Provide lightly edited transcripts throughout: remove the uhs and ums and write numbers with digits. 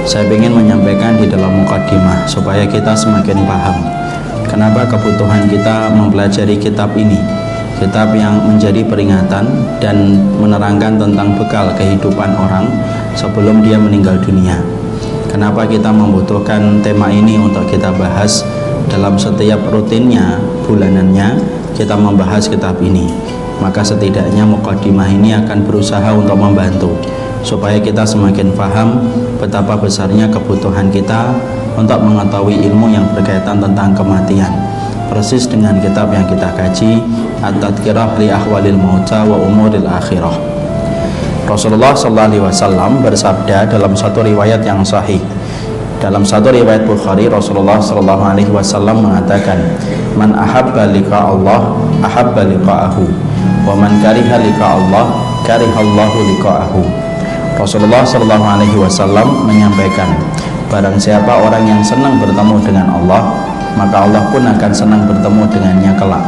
Saya ingin menyampaikan di dalam mukadimah supaya kita semakin paham kenapa kebutuhan kita mempelajari kitab ini, kitab yang menjadi peringatan dan menerangkan tentang bekal kehidupan orang sebelum dia meninggal dunia. Kenapa kita membutuhkan tema ini untuk kita bahas dalam setiap rutinnya, bulanannya kita membahas kitab ini. Maka setidaknya mukadimah ini akan berusaha untuk membantu supaya kita semakin paham betapa besarnya kebutuhan kita untuk mengetahui ilmu yang berkaitan tentang kematian, persis dengan kitab yang kita kaji, At-Tadhkirah li Ahwalil Mauta wa Umuril Akhirah. Rasulullah SAW bersabda dalam satu riwayat yang sahih. Dalam satu riwayat Bukhari, Rasulullah SAW mengatakan, "Man ahabba liqa Allah, ahabba liqa'ahu, wa man kariha liqa Allah, karihallahu liqa'ahu." Rasulullah SAW menyampaikan, barang siapa orang yang senang bertemu dengan Allah, maka Allah pun akan senang bertemu dengannya kelak.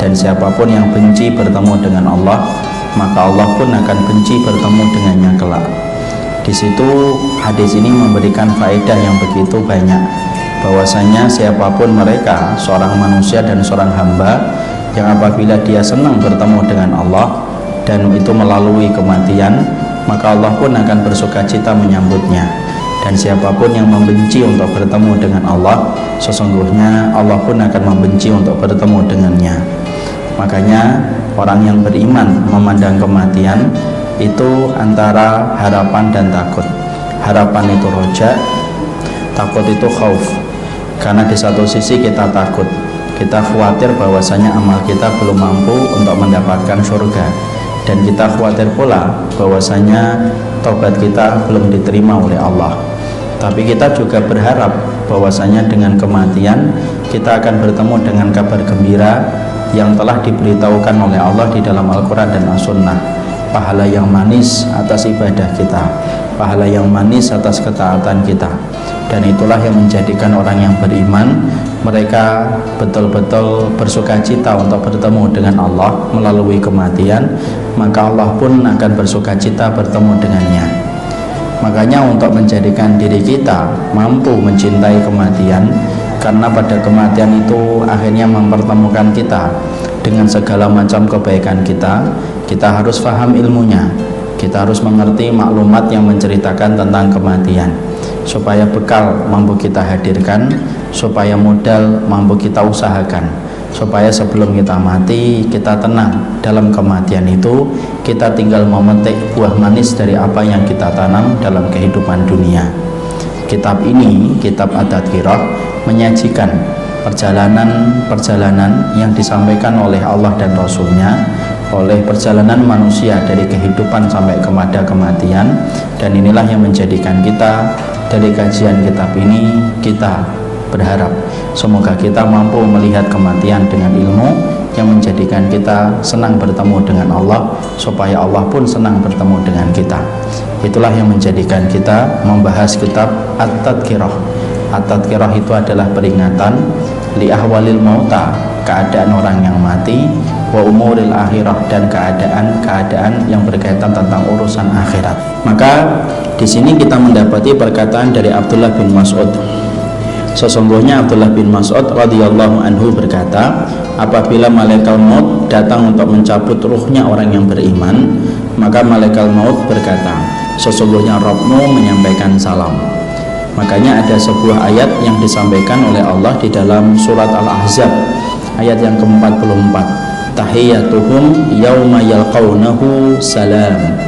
Dan siapapun yang benci bertemu dengan Allah, maka Allah pun akan benci bertemu dengannya kelak. Di situ hadis ini memberikan faedah yang begitu banyak, bahwasanya siapapun mereka, seorang manusia dan seorang hamba, yang apabila dia senang bertemu dengan Allah dan itu melalui kematian, maka Allah pun akan bersuka cita menyambutnya. Dan siapapun yang membenci untuk bertemu dengan Allah, sesungguhnya Allah pun akan membenci untuk bertemu dengannya. Makanya orang yang beriman memandang kematian itu antara harapan dan takut. Harapan itu roja, takut itu khauf. Karena di satu sisi kita takut, kita khawatir bahwasanya amal kita belum mampu untuk mendapatkan surga, dan kita khawatir pula bahwasanya taubat kita belum diterima oleh Allah. Tapi kita juga berharap bahwasanya dengan kematian kita akan bertemu dengan kabar gembira yang telah diberitahukan oleh Allah di dalam Al-Quran dan As-Sunnah. Pahala yang manis atas ibadah kita, pahala yang manis atas ketaatan kita. Dan itulah yang menjadikan orang yang beriman, mereka betul-betul bersuka cita untuk bertemu dengan Allah melalui kematian, maka Allah pun akan bersuka cita bertemu dengannya. Makanya untuk menjadikan diri kita mampu mencintai kematian, karena pada kematian itu akhirnya mempertemukan kita dengan segala macam kebaikan kita, kita harus paham ilmunya, kita harus mengerti maklumat yang menceritakan tentang kematian, supaya bekal mampu kita hadirkan, supaya modal mampu kita usahakan, supaya sebelum kita mati kita tenang dalam kematian itu, kita tinggal memetik buah manis dari apa yang kita tanam dalam kehidupan dunia. Kitab ini, kitab At-Tadhkirah, menyajikan perjalanan-perjalanan yang disampaikan oleh Allah dan Rasulnya, oleh perjalanan manusia dari kehidupan sampai kepada kematian. Dan inilah yang menjadikan kita dari kajian kitab ini, kita berharap semoga kita mampu melihat kematian dengan ilmu yang menjadikan kita senang bertemu dengan Allah, supaya Allah pun senang bertemu dengan kita. Itulah yang menjadikan kita membahas kitab At-Tadhkirah. At-Tadhkirah itu adalah peringatan li ahwalil mauta, keadaan orang yang mati, wa umuril akhirah, dan keadaan yang berkaitan tentang urusan akhirat. Maka di sini kita mendapati perkataan dari Abdullah bin Mas'ud. Sesungguhnya Abdullah bin Mas'ud radhiyallahu anhu berkata, apabila malaikat maut datang untuk mencabut ruhnya orang yang beriman, maka malaikat maut berkata, sesungguhnya Rabbmu menyampaikan salam. Makanya ada sebuah ayat yang disampaikan oleh Allah di dalam surat Al-Ahzab ayat yang ke-44, tahiyyatuhum yauma yalqaunahu salam.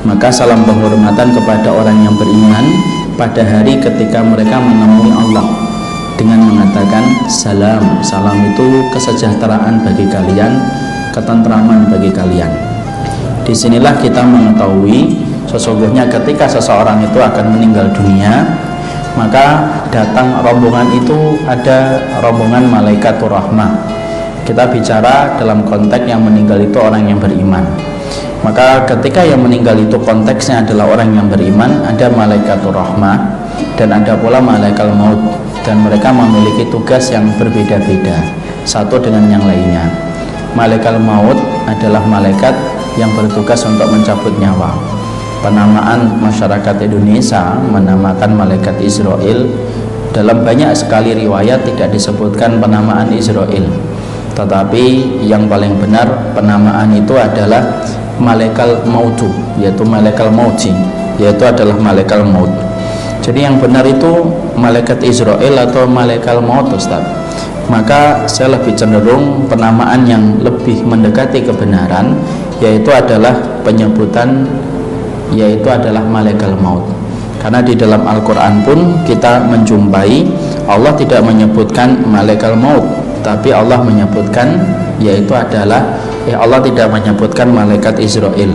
Maka salam penghormatan kepada orang yang beriman pada hari ketika mereka menemui Allah dengan mengatakan salam. Salam itu kesejahteraan bagi kalian, ketentraman bagi kalian. Disinilah kita mengetahui sesungguhnya ketika seseorang itu akan meninggal dunia, maka datang rombongan itu, ada rombongan malaikatur rahmah. Kita bicara dalam konteks yang meninggal itu orang yang beriman. Maka ketika yang meninggal itu konteksnya adalah orang yang beriman, ada malaikatur rahmah dan ada pula malaikat maut, dan mereka memiliki tugas yang berbeda-beda satu dengan yang lainnya. Malaikat maut adalah malaikat yang bertugas untuk mencabut nyawa. penamaan masyarakat Indonesia menamakan malaikat Israel. Dalam banyak sekali riwayat tidak disebutkan penamaan Israel, tetapi yang paling benar penamaan itu adalah malaikat mautu, yaitu malaikat mauti, yaitu adalah malaikat maut. Jadi yang benar itu malaikat Israel atau malaikat maut, Ustaz. Maka saya lebih cenderung penamaan yang lebih mendekati kebenaran, yaitu adalah penyebutan, yaitu adalah malaikat maut. Karena di dalam Al-Quran pun kita menjumpai Allah tidak menyebutkan malaikat maut, tapi Allah menyebutkan, yaitu adalah Allah tidak menyebutkan malaikat Israel,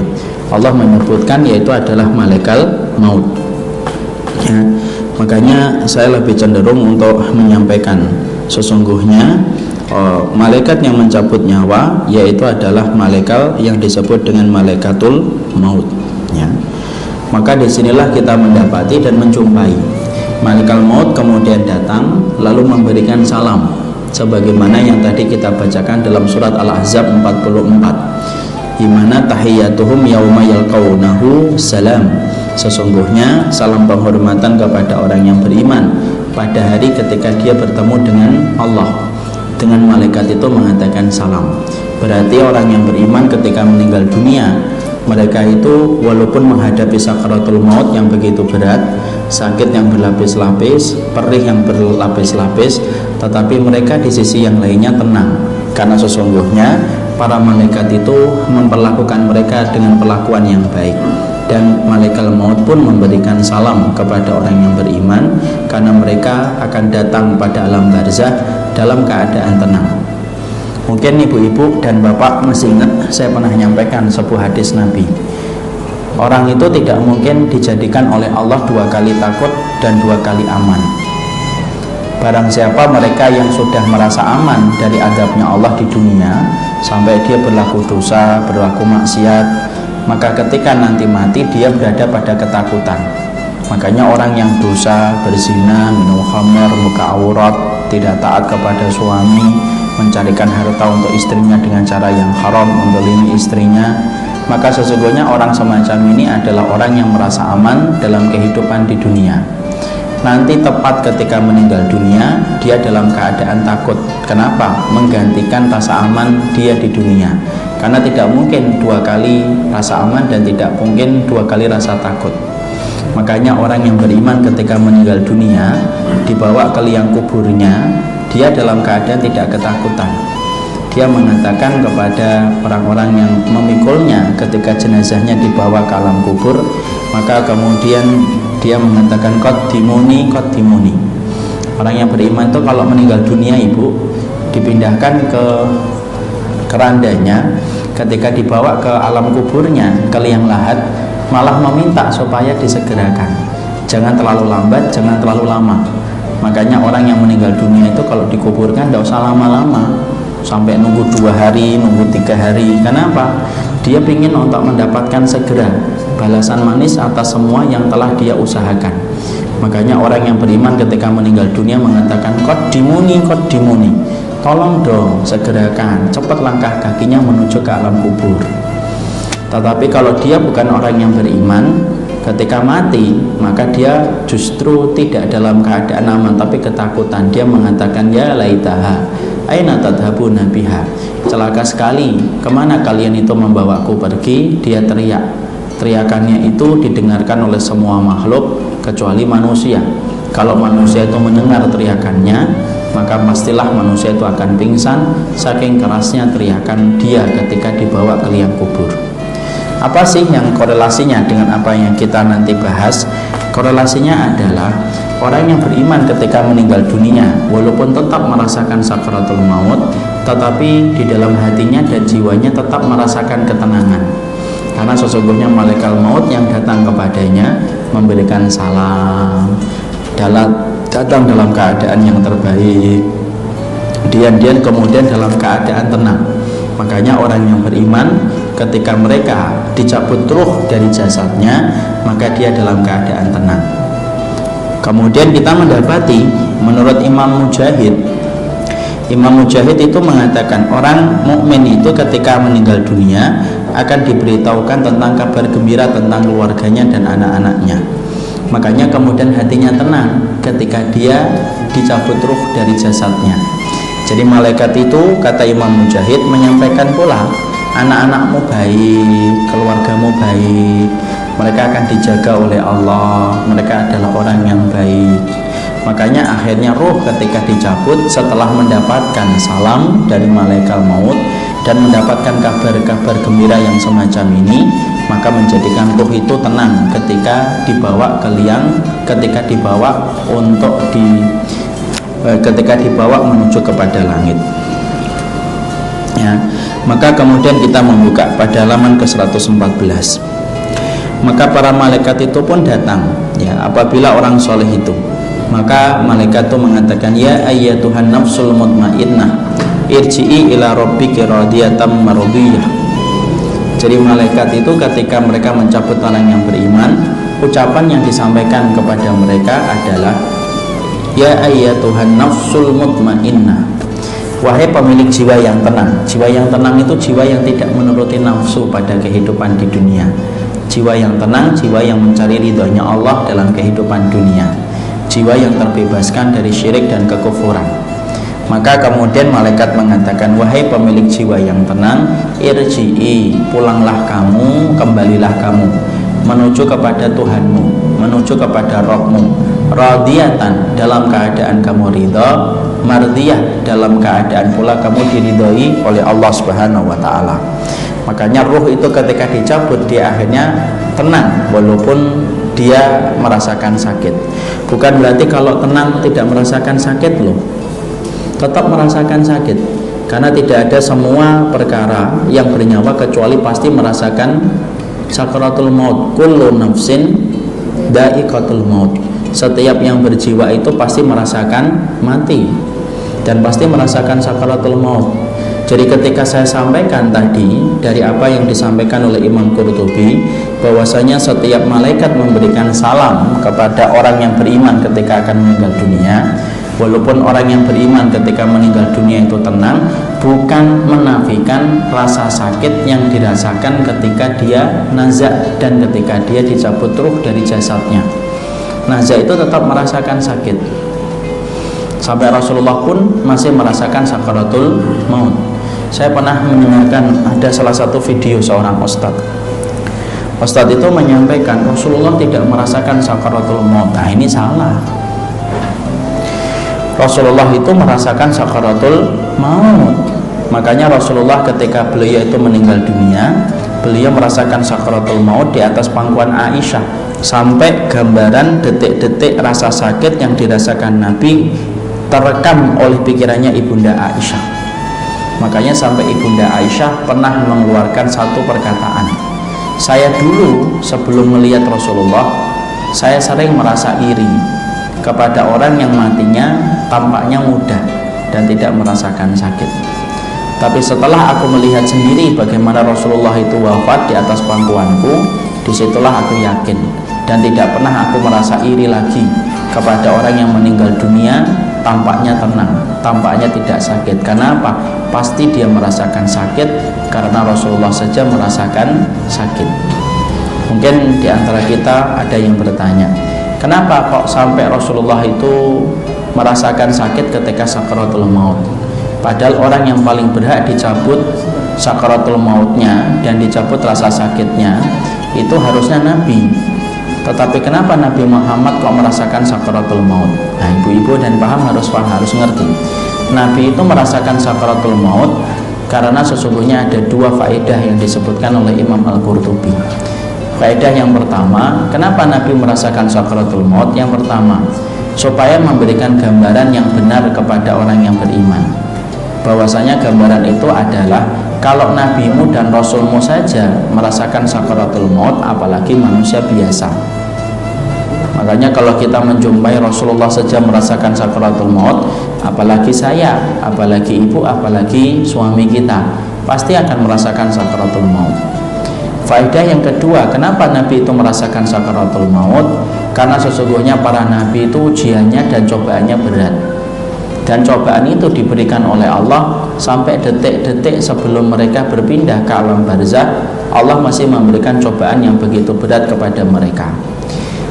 Allah menyebutkan yaitu adalah malaikat maut ya. Makanya saya lebih cenderung untuk menyampaikan sesungguhnya malaikat yang mencabut nyawa yaitu adalah malaikat yang disebut dengan malaikatul maut ya. Maka disinilah kita mendapati dan menjumpai malaikat maut kemudian datang lalu memberikan salam, sebagaimana yang tadi kita bacakan dalam surat Al-Ahzab 44, di mana tahiyyatuhum yauma yalqaunahu salam. Sesungguhnya salam penghormatan kepada orang yang beriman pada hari ketika dia bertemu dengan Allah. Dengan malaikat itu mengatakan salam. Berarti orang yang beriman ketika meninggal dunia, mereka itu walaupun menghadapi sakaratul maut yang begitu berat, sakit yang berlapis-lapis, perih yang berlapis-lapis, tetapi mereka di sisi yang lainnya tenang, karena sesungguhnya para malaikat itu memperlakukan mereka dengan perlakuan yang baik. Dan malaikat maut pun memberikan salam kepada orang yang beriman, karena mereka akan datang pada alam barzah dalam keadaan tenang. Mungkin ibu-ibu dan bapak masih ingat saya pernah menyampaikan sebuah hadis Nabi. Orang itu tidak mungkin dijadikan oleh Allah 2 kali takut dan 2 kali aman. Barang siapa mereka yang sudah merasa aman dari azabnya Allah di dunia sampai dia berlaku dosa, berlaku maksiat, maka ketika nanti mati dia berada pada ketakutan. Makanya orang yang dosa, berzina, minum khamar, buka aurat, tidak taat kepada suami, mencarikan harta untuk istrinya dengan cara yang haram, mendolimi istrinya, maka sesungguhnya orang semacam ini adalah orang yang merasa aman dalam kehidupan di dunia. Nanti tepat ketika meninggal dunia, dia dalam keadaan takut. Kenapa? Menggantikan rasa aman dia di dunia. Karena tidak mungkin 2 kali rasa aman dan tidak mungkin 2 kali rasa takut. Makanya orang yang beriman ketika meninggal dunia dibawa ke liang kuburnya, dia dalam keadaan tidak ketakutan. Dia mengatakan kepada orang-orang yang memikulnya ketika jenazahnya dibawa ke alam kubur, maka kemudian dia mengatakan qaddimuni qaddimuni. Orang yang beriman itu kalau meninggal dunia, ibu, dipindahkan ke kerandanya, ketika dibawa ke alam kuburnya, ke liang lahat, malah meminta supaya disegerakan, jangan terlalu lambat, jangan terlalu lama. Makanya orang yang meninggal dunia itu kalau dikuburkan tidak usah lama-lama, sampai nunggu 2 hari, nunggu 3 hari. Kenapa? Dia ingin untuk mendapatkan segera balasan manis atas semua yang telah dia usahakan. Makanya orang yang beriman ketika meninggal dunia mengatakan qaddimuni qaddimuni, tolong dong segerakan, cepat langkah kakinya menuju ke alam kubur. Tetapi kalau dia bukan orang yang beriman, ketika mati maka dia justru tidak dalam keadaan aman tapi ketakutan. Dia mengatakan ya laitaha aina tadhabuna biha, celaka sekali, kemana kalian itu membawaku pergi. Dia teriak, teriakannya itu didengarkan oleh semua makhluk kecuali manusia. Kalau manusia itu mendengar teriakannya, maka pastilah manusia itu akan pingsan saking kerasnya teriakan dia ketika dibawa ke liang kubur. Apa sih yang korelasinya dengan apa yang kita nanti bahas? Korelasinya adalah orang yang beriman ketika meninggal dunia walaupun tetap merasakan sakaratul maut, tetapi di dalam hatinya dan jiwanya tetap merasakan ketenangan. Karena sesungguhnya malaikat maut yang datang kepadanya memberikan salam, datang dalam keadaan yang terbaik, diam-diam kemudian dalam keadaan tenang. Makanya orang yang beriman ketika mereka dicabut ruh dari jasadnya, maka dia dalam keadaan tenang. Kemudian kita mendapati menurut Imam Mujahid itu mengatakan orang mukmin itu ketika meninggal dunia akan diberitahukan tentang kabar gembira tentang keluarganya dan anak-anaknya. Makanya kemudian hatinya tenang ketika dia dicabut ruh dari jasadnya. Jadi malaikat itu, kata Imam Mujahid, menyampaikan pula, anak-anakmu baik, keluargamu baik, mereka akan dijaga oleh Allah, mereka adalah orang yang baik. Makanya akhirnya ruh ketika dicabut setelah mendapatkan salam dari malaikat maut dan mendapatkan kabar-kabar gembira yang semacam ini, maka menjadikan ruh itu tenang ketika dibawa ke liang, ketika dibawa ketika dibawa menuju kepada langit. Ya, maka kemudian kita membuka pada halaman ke-114. Maka para malaikat itu pun datang, ya, apabila orang soleh itu. Maka malaikat itu mengatakan, ya ayyatuhan nafsul mutmainnah, irji'i ila rabbiki radiyatan mardiyah. Jadi malaikat itu ketika mereka mencabut orang yang beriman, ucapan yang disampaikan kepada mereka adalah, ya ayyatuhan nafsul mutmainnah, wahai pemilik jiwa yang tenang. Jiwa yang tenang itu jiwa yang tidak menuruti nafsu pada kehidupan di dunia. Jiwa yang tenang, jiwa yang mencari ridhonya Allah dalam kehidupan dunia. Jiwa yang terbebaskan dari syirik dan kekufuran. Maka kemudian malaikat mengatakan, wahai pemilik jiwa yang tenang, irji'i, pulanglah kamu, kembalilah kamu menuju kepada Tuhanmu, menuju kepada Rabbmu, radiyatan, dalam keadaan kamu ridha, mardiyah, dalam keadaan pula kamu diridhoi oleh Allah Subhanahu wa taala. Makanya ruh itu ketika dicabut dia akhirnya tenang walaupun dia merasakan sakit. Bukan berarti kalau tenang tidak merasakan sakit loh, tetap merasakan sakit, karena tidak ada semua perkara yang bernyawa kecuali pasti merasakan sakaratul maut. Kullu nafsin dha'iqatul maut. Setiap yang berjiwa itu pasti merasakan mati dan pasti merasakan sakaratul maut. Jadi ketika saya sampaikan tadi dari apa yang disampaikan oleh Imam Qurtubi, bahwasanya setiap malaikat memberikan salam kepada orang yang beriman ketika akan meninggal dunia, walaupun orang yang beriman ketika meninggal dunia itu tenang, bukan menafikan rasa sakit yang dirasakan ketika dia nazak dan ketika dia dicabut ruh dari jasadnya. Nazak itu tetap merasakan sakit. Sampai Rasulullah pun masih merasakan sakaratul maut. Saya pernah mendengarkan ada salah satu video seorang ustadz. Ustadz itu menyampaikan Rasulullah tidak merasakan sakaratul maut. Nah, ini salah. Rasulullah itu merasakan sakaratul maut. Makanya Rasulullah ketika beliau itu meninggal dunia, beliau merasakan sakaratul maut di atas pangkuan Aisyah, sampai gambaran detik-detik rasa sakit yang dirasakan Nabi terekam oleh pikirannya Ibunda Aisyah. Makanya sampai Ibunda Aisyah pernah mengeluarkan satu perkataan, saya dulu sebelum melihat Rasulullah, saya sering merasa iri kepada orang yang matinya tampaknya mudah dan tidak merasakan sakit. Tapi setelah aku melihat sendiri bagaimana Rasulullah itu wafat di atas pangkuanku, disitulah aku yakin dan tidak pernah aku merasa iri lagi kepada orang yang meninggal dunia tampaknya tenang, tampaknya tidak sakit. Karena apa? Pasti dia merasakan sakit karena Rasulullah saja merasakan sakit. Mungkin di antara kita ada yang bertanya, kenapa kok sampai Rasulullah itu merasakan sakit ketika sakaratul maut? Padahal orang yang paling berhak dicabut sakaratul mautnya dan dicabut rasa sakitnya itu harusnya Nabi. Tetapi kenapa Nabi Muhammad kok merasakan sakaratul maut? Nah, ibu-ibu dan harus paham, harus ngerti. Nabi itu merasakan sakaratul maut karena sesungguhnya ada dua faedah yang disebutkan oleh Imam Al-Qurtubi. Faedah yang pertama, kenapa Nabi merasakan sakaratul maut? Yang pertama, supaya memberikan gambaran yang benar kepada orang yang beriman, bahwasanya gambaran itu adalah kalau nabimu dan rasulmu saja merasakan sakaratul maut, apalagi manusia biasa. Makanya kalau kita menjumpai Rasulullah saja merasakan sakaratul maut, apalagi saya, apalagi ibu, apalagi suami kita, pasti akan merasakan sakaratul maut. Faedah yang kedua, kenapa Nabi itu merasakan sakaratul maut? Karena sesungguhnya para nabi itu ujiannya dan cobaannya berat. Dan cobaan itu diberikan oleh Allah sampai detik-detik sebelum mereka berpindah ke alam barzakh. Allah masih memberikan cobaan yang begitu berat kepada mereka.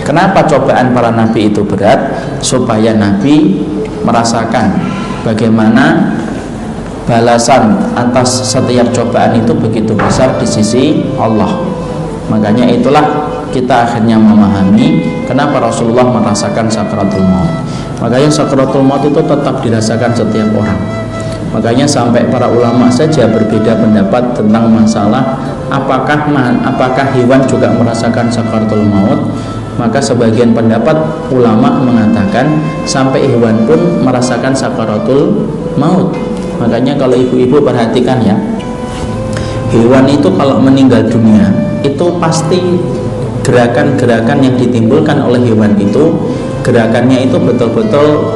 Kenapa cobaan para nabi itu berat? Supaya nabi merasakan bagaimana balasan atas setiap cobaan itu begitu besar di sisi Allah. Makanya itulah kita akhirnya memahami kenapa Rasulullah merasakan sakaratul maut. Makanya sakaratul maut itu tetap dirasakan setiap orang. Makanya sampai para ulama saja berbeda pendapat tentang masalah apakah hewan juga merasakan sakaratul maut. Maka sebagian pendapat ulama mengatakan sampai hewan pun merasakan sakaratul maut. Makanya kalau ibu-ibu perhatikan ya, hewan itu kalau meninggal dunia itu pasti gerakan-gerakan yang ditimbulkan oleh hewan itu, gerakannya itu betul-betul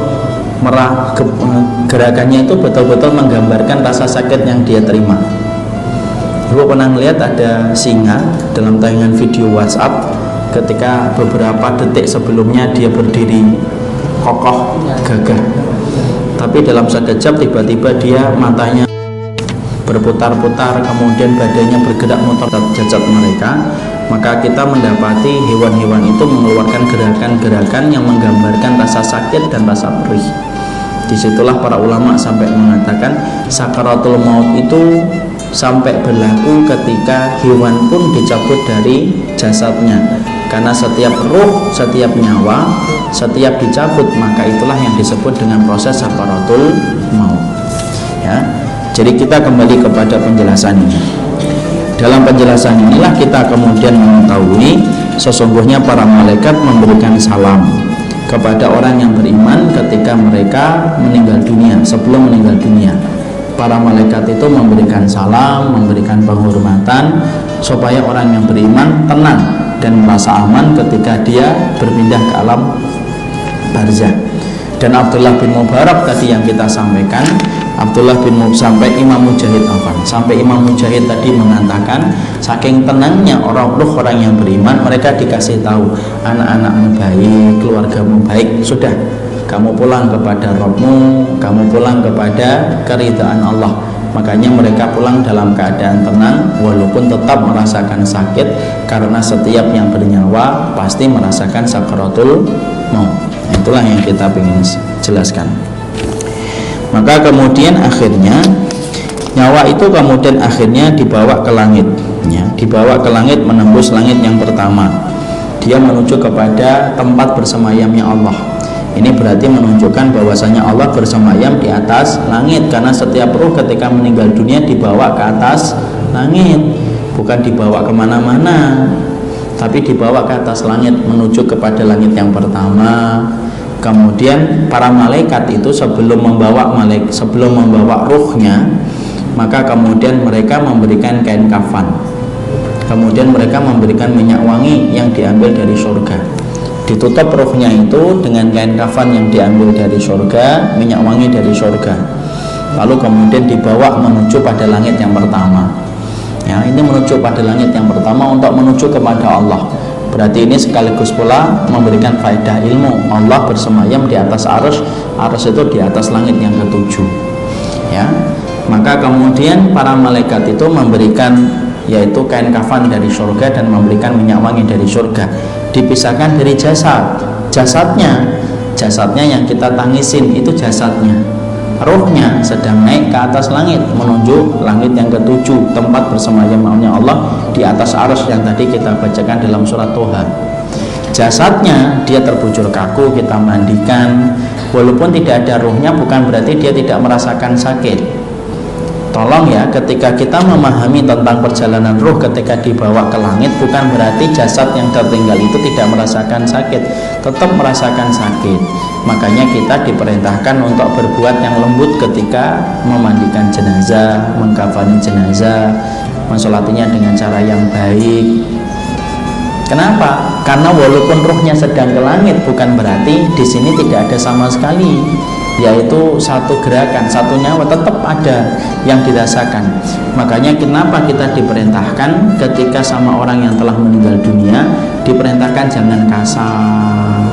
menggambarkan rasa sakit yang dia terima. Ibu pernah melihat ada singa dalam tayangan video WhatsApp, ketika beberapa detik sebelumnya dia berdiri kokoh gagah, tapi dalam sekejap tiba-tiba dia matanya berputar-putar, kemudian badannya bergerak muter jasad mereka. Maka kita mendapati hewan-hewan itu mengeluarkan gerakan-gerakan yang menggambarkan rasa sakit dan rasa perih. Disitulah para ulama sampai mengatakan sakaratul maut itu sampai berlaku ketika hewan pun dicabut dari jasadnya. Karena setiap ruh, setiap nyawa, setiap dicabut, maka itulah yang disebut dengan proses sakaratul maut. Ya. Jadi kita kembali kepada penjelasan ini. Dalam penjelasan inilah kita kemudian mengetahui sesungguhnya para malaikat memberikan salam kepada orang yang beriman ketika mereka meninggal dunia, sebelum meninggal dunia. Para malaikat itu memberikan salam, memberikan penghormatan supaya orang yang beriman tenang dan merasa aman ketika dia berpindah ke alam barzakh. Dan Abdullah bin Mubarak tadi yang kita sampaikan, sampai Imam Mujahid tadi mengatakan saking tenangnya orang yang beriman, mereka dikasih tahu anak-anakmu baik, keluargamu baik, sudah kamu pulang kepada Rabbmu, kamu pulang kepada keridhaan Allah. Makanya mereka pulang dalam keadaan tenang walaupun tetap merasakan sakit, karena setiap yang bernyawa pasti merasakan sakaratul maut. Itulah yang kita ingin jelaskan. Maka kemudian akhirnya nyawa itu kemudian akhirnya dibawa ke langit, ya, dibawa ke langit, menembus langit yang pertama. Dia menuju kepada tempat bersemayamnya Allah. Ini berarti menunjukkan bahwasanya Allah bersemayam di atas langit, karena setiap ruh ketika meninggal dunia dibawa ke atas langit, bukan dibawa kemana-mana, tapi dibawa ke atas langit menuju kepada langit yang pertama. Kemudian para malaikat itu sebelum membawa ruhnya, maka kemudian mereka memberikan kain kafan, kemudian mereka memberikan minyak wangi yang diambil dari surga. Ditutup ruhnya itu dengan kain kafan yang diambil dari surga, minyak wangi dari surga. Lalu kemudian dibawa menuju pada langit yang pertama. Ya, ini menuju pada langit yang pertama untuk menuju kepada Allah. Berarti ini sekaligus pula memberikan faedah ilmu. Allah bersemayam di atas arus itu di atas langit yang ketujuh. Ya, maka kemudian para malaikat itu memberikan yaitu kain kafan dari surga dan memberikan minyak wangi dari surga. Dipisahkan dari jasadnya yang kita tangisin itu jasadnya. Ruhnya sedang naik ke atas langit menuju langit yang ketujuh, tempat bersemayamnya Allah di atas arus yang tadi kita bacakan dalam surat Toha. Jasadnya dia terbujur kaku, kita mandikan. Walaupun tidak ada ruhnya bukan berarti dia tidak merasakan sakit. Tolong ya, ketika kita memahami tentang perjalanan ruh ketika dibawa ke langit, bukan berarti jasad yang tertinggal itu tidak merasakan sakit, tetap merasakan sakit. Makanya kita diperintahkan untuk berbuat yang lembut ketika memandikan jenazah, mengkafani jenazah, mensolatinya dengan cara yang baik. Kenapa? Karena walaupun ruhnya sedang ke langit, bukan berarti di sini tidak ada sama sekali, yaitu satu gerakan, satu nyawa tetap ada yang dirasakan. Makanya kenapa kita diperintahkan ketika sama orang yang telah meninggal dunia, diperintahkan jangan kasar,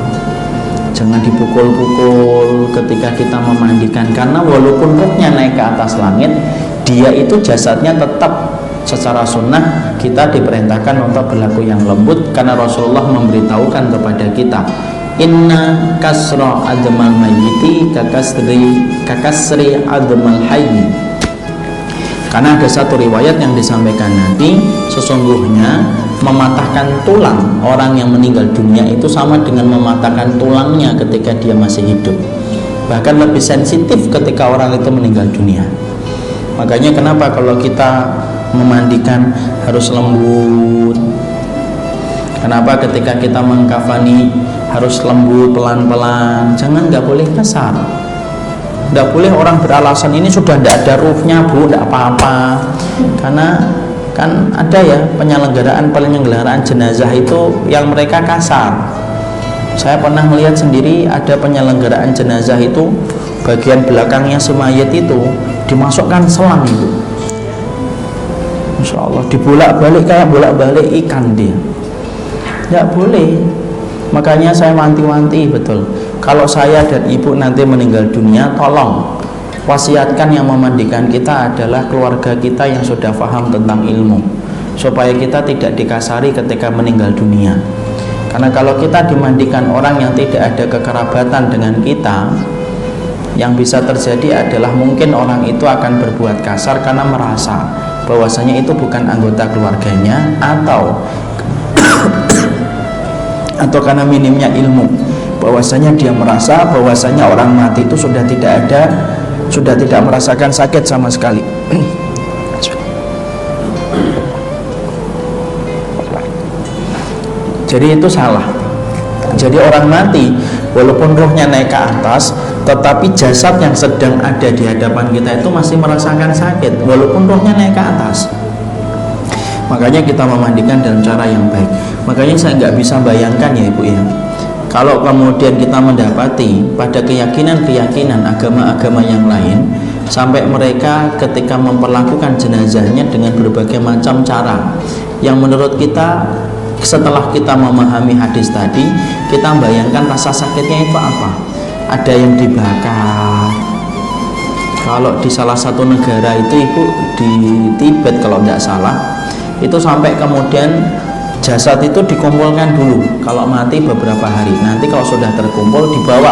jangan dipukul-pukul ketika kita memandikan, karena walaupun ruhnya naik ke atas langit, dia itu jasadnya tetap secara sunnah kita diperintahkan untuk berlaku yang lembut, karena Rasulullah memberitahukan kepada kita, inna kasra admal mayyiti kakasri admal hayyi. Karena ada satu riwayat yang disampaikan Nabi, sesungguhnya mematahkan tulang orang yang meninggal dunia itu sama dengan mematahkan tulangnya ketika dia masih hidup, bahkan lebih sensitif ketika orang itu meninggal dunia. Makanya kenapa kalau kita memandikan harus lembut, kenapa ketika kita mengkafani harus lembut, pelan-pelan, jangan, nggak boleh kasar. Tidak boleh orang beralasan ini sudah tidak ada ruhnya bu, tidak apa-apa. Karena kan ada ya penyelenggaraan jenazah itu yang mereka kasar. Saya pernah melihat sendiri ada penyelenggaraan jenazah itu bagian belakangnya semayat itu dimasukkan selang itu, Masya Allah, dibolak-balik kayak bolak-balik ikan dia. Tidak boleh. Makanya saya wanti-wanti betul, kalau saya dan ibu nanti meninggal dunia, tolong wasiatkan yang memandikan kita adalah keluarga kita yang sudah paham tentang ilmu, supaya kita tidak dikasari ketika meninggal dunia. Karena kalau kita dimandikan orang yang tidak ada kekerabatan dengan kita, yang bisa terjadi adalah mungkin orang itu akan berbuat kasar karena merasa bahwasanya itu bukan anggota keluarganya, atau karena minimnya ilmu, bahwasanya dia merasa bahwasanya orang mati itu sudah tidak merasakan sakit sama sekali. Jadi itu salah. Jadi orang mati walaupun rohnya naik ke atas, tetapi jasad yang sedang ada di hadapan kita itu masih merasakan sakit walaupun rohnya naik ke atas. Makanya kita memandikan dalam cara yang baik. Makanya saya nggak bisa bayangkan ya ibu ya, kalau kemudian kita mendapati pada keyakinan agama-agama yang lain, sampai mereka ketika memperlakukan jenazahnya dengan berbagai macam cara, yang menurut kita setelah kita memahami hadis tadi, kita bayangkan rasa sakitnya itu apa. Ada yang dibakar. Kalau di salah satu negara itu ibu, di Tibet kalau tidak salah, itu sampai kemudian jasad itu dikumpulkan dulu kalau mati beberapa hari. Nanti kalau sudah terkumpul dibawa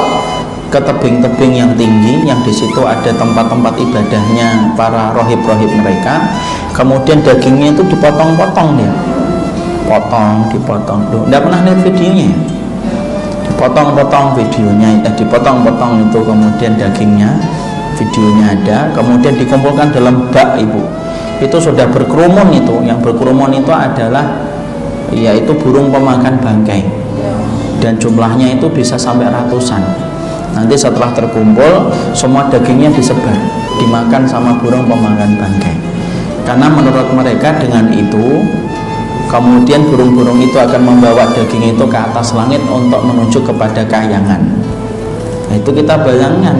ke tebing-tebing yang tinggi, yang di situ ada tempat-tempat ibadahnya para rohib-rohib mereka. Kemudian dagingnya itu dipotong-potong dia, dipotong. Tidak pernah lihat videonya ya? Dipotong-potong videonya, dipotong-potong itu kemudian dagingnya, videonya ada. Kemudian dikumpulkan dalam bak ibu. Itu sudah berkerumun itu, yang berkerumun itu adalah yaitu burung pemakan bangkai, dan jumlahnya itu bisa sampai ratusan. Nanti setelah terkumpul semua dagingnya disebar, dimakan sama burung pemakan bangkai. Karena menurut mereka dengan itu kemudian burung-burung itu akan membawa daging itu ke atas langit untuk menuju kepada kahyangan. Nah, itu kita bayangkan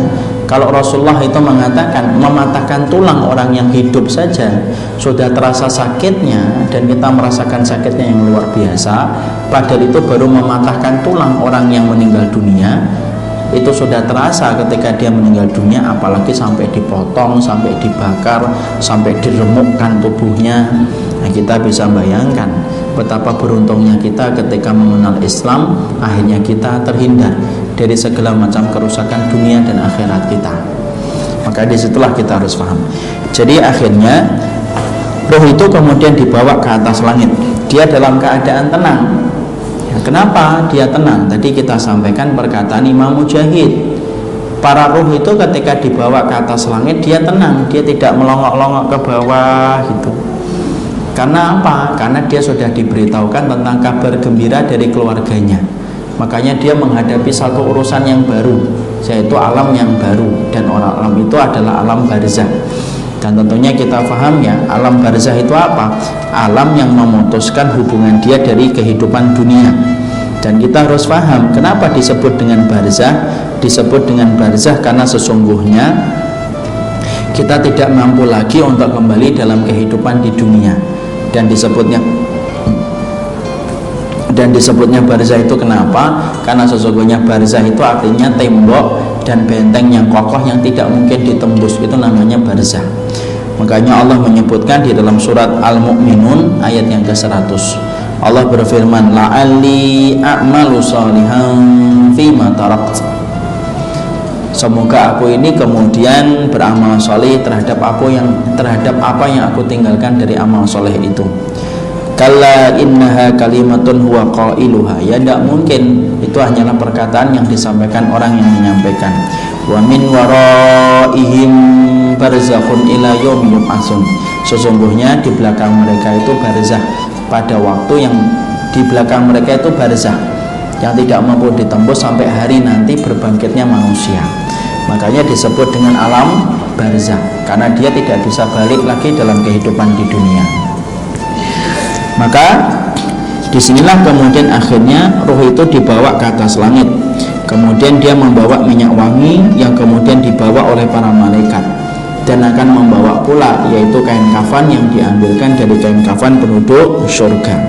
kalau Rasulullah itu mengatakan mematahkan tulang orang yang hidup saja sudah terasa sakitnya, dan kita merasakan sakitnya yang luar biasa, padahal itu baru mematahkan tulang orang yang meninggal dunia, itu sudah terasa ketika dia meninggal dunia, apalagi sampai dipotong, sampai dibakar, sampai diremukkan tubuhnya. Nah, kita bisa bayangkan betapa beruntungnya kita ketika mengenal Islam, akhirnya kita terhindar dari segala macam kerusakan dunia dan akhirat kita. Maka disitulah kita harus paham. Jadi akhirnya roh itu kemudian dibawa ke atas langit, dia dalam keadaan tenang. Ya, kenapa dia tenang? Tadi kita sampaikan perkataan Imam Mujahid, para roh itu ketika dibawa ke atas langit dia tenang, dia tidak melongok-longok ke bawah gitu. Karena apa? Karena dia sudah diberitahukan tentang kabar gembira dari keluarganya. Makanya dia menghadapi satu urusan yang baru, yaitu alam yang baru, dan alam itu adalah alam barzah. Dan tentunya kita paham ya, alam barzah itu apa? Alam yang memutuskan hubungan dia dari kehidupan dunia. Dan kita harus paham kenapa disebut dengan barzah. Disebut dengan barzah karena sesungguhnya kita tidak mampu lagi untuk kembali dalam kehidupan di dunia. Dan disebutnya Dan disebutnya barzah itu kenapa? Karena sesungguhnya barzah itu artinya tembok dan benteng yang kokoh yang tidak mungkin ditembus, itu namanya barzah. Makanya Allah menyebutkan di dalam surat Al-Mu'minun ayat yang ke-100, Allah berfirman, la'alli a'malu shalihan fima tarakt, semoga aku ini kemudian beramal soleh terhadap apa yang aku tinggalkan dari amal soleh itu. Kalla innaha kalimatun huwa qailuha, ya tidak mungkin, itu hanyalah perkataan yang disampaikan orang yang menyampaikan. Wa min waraihim barzakhun ila yaumi yub'atsun, sesungguhnya di belakang mereka itu barzah, pada waktu yang di belakang mereka itu barzah yang tidak mampu ditembus sampai hari nanti berbangkitnya manusia. Makanya disebut dengan alam barzah, karena dia tidak bisa balik lagi dalam kehidupan di dunia. Maka disinilah kemudian akhirnya roh itu dibawa ke atas langit, kemudian dia membawa minyak wangi yang kemudian dibawa oleh para malaikat, dan akan membawa pula yaitu kain kafan yang diambilkan dari kain kafan penduduk surga.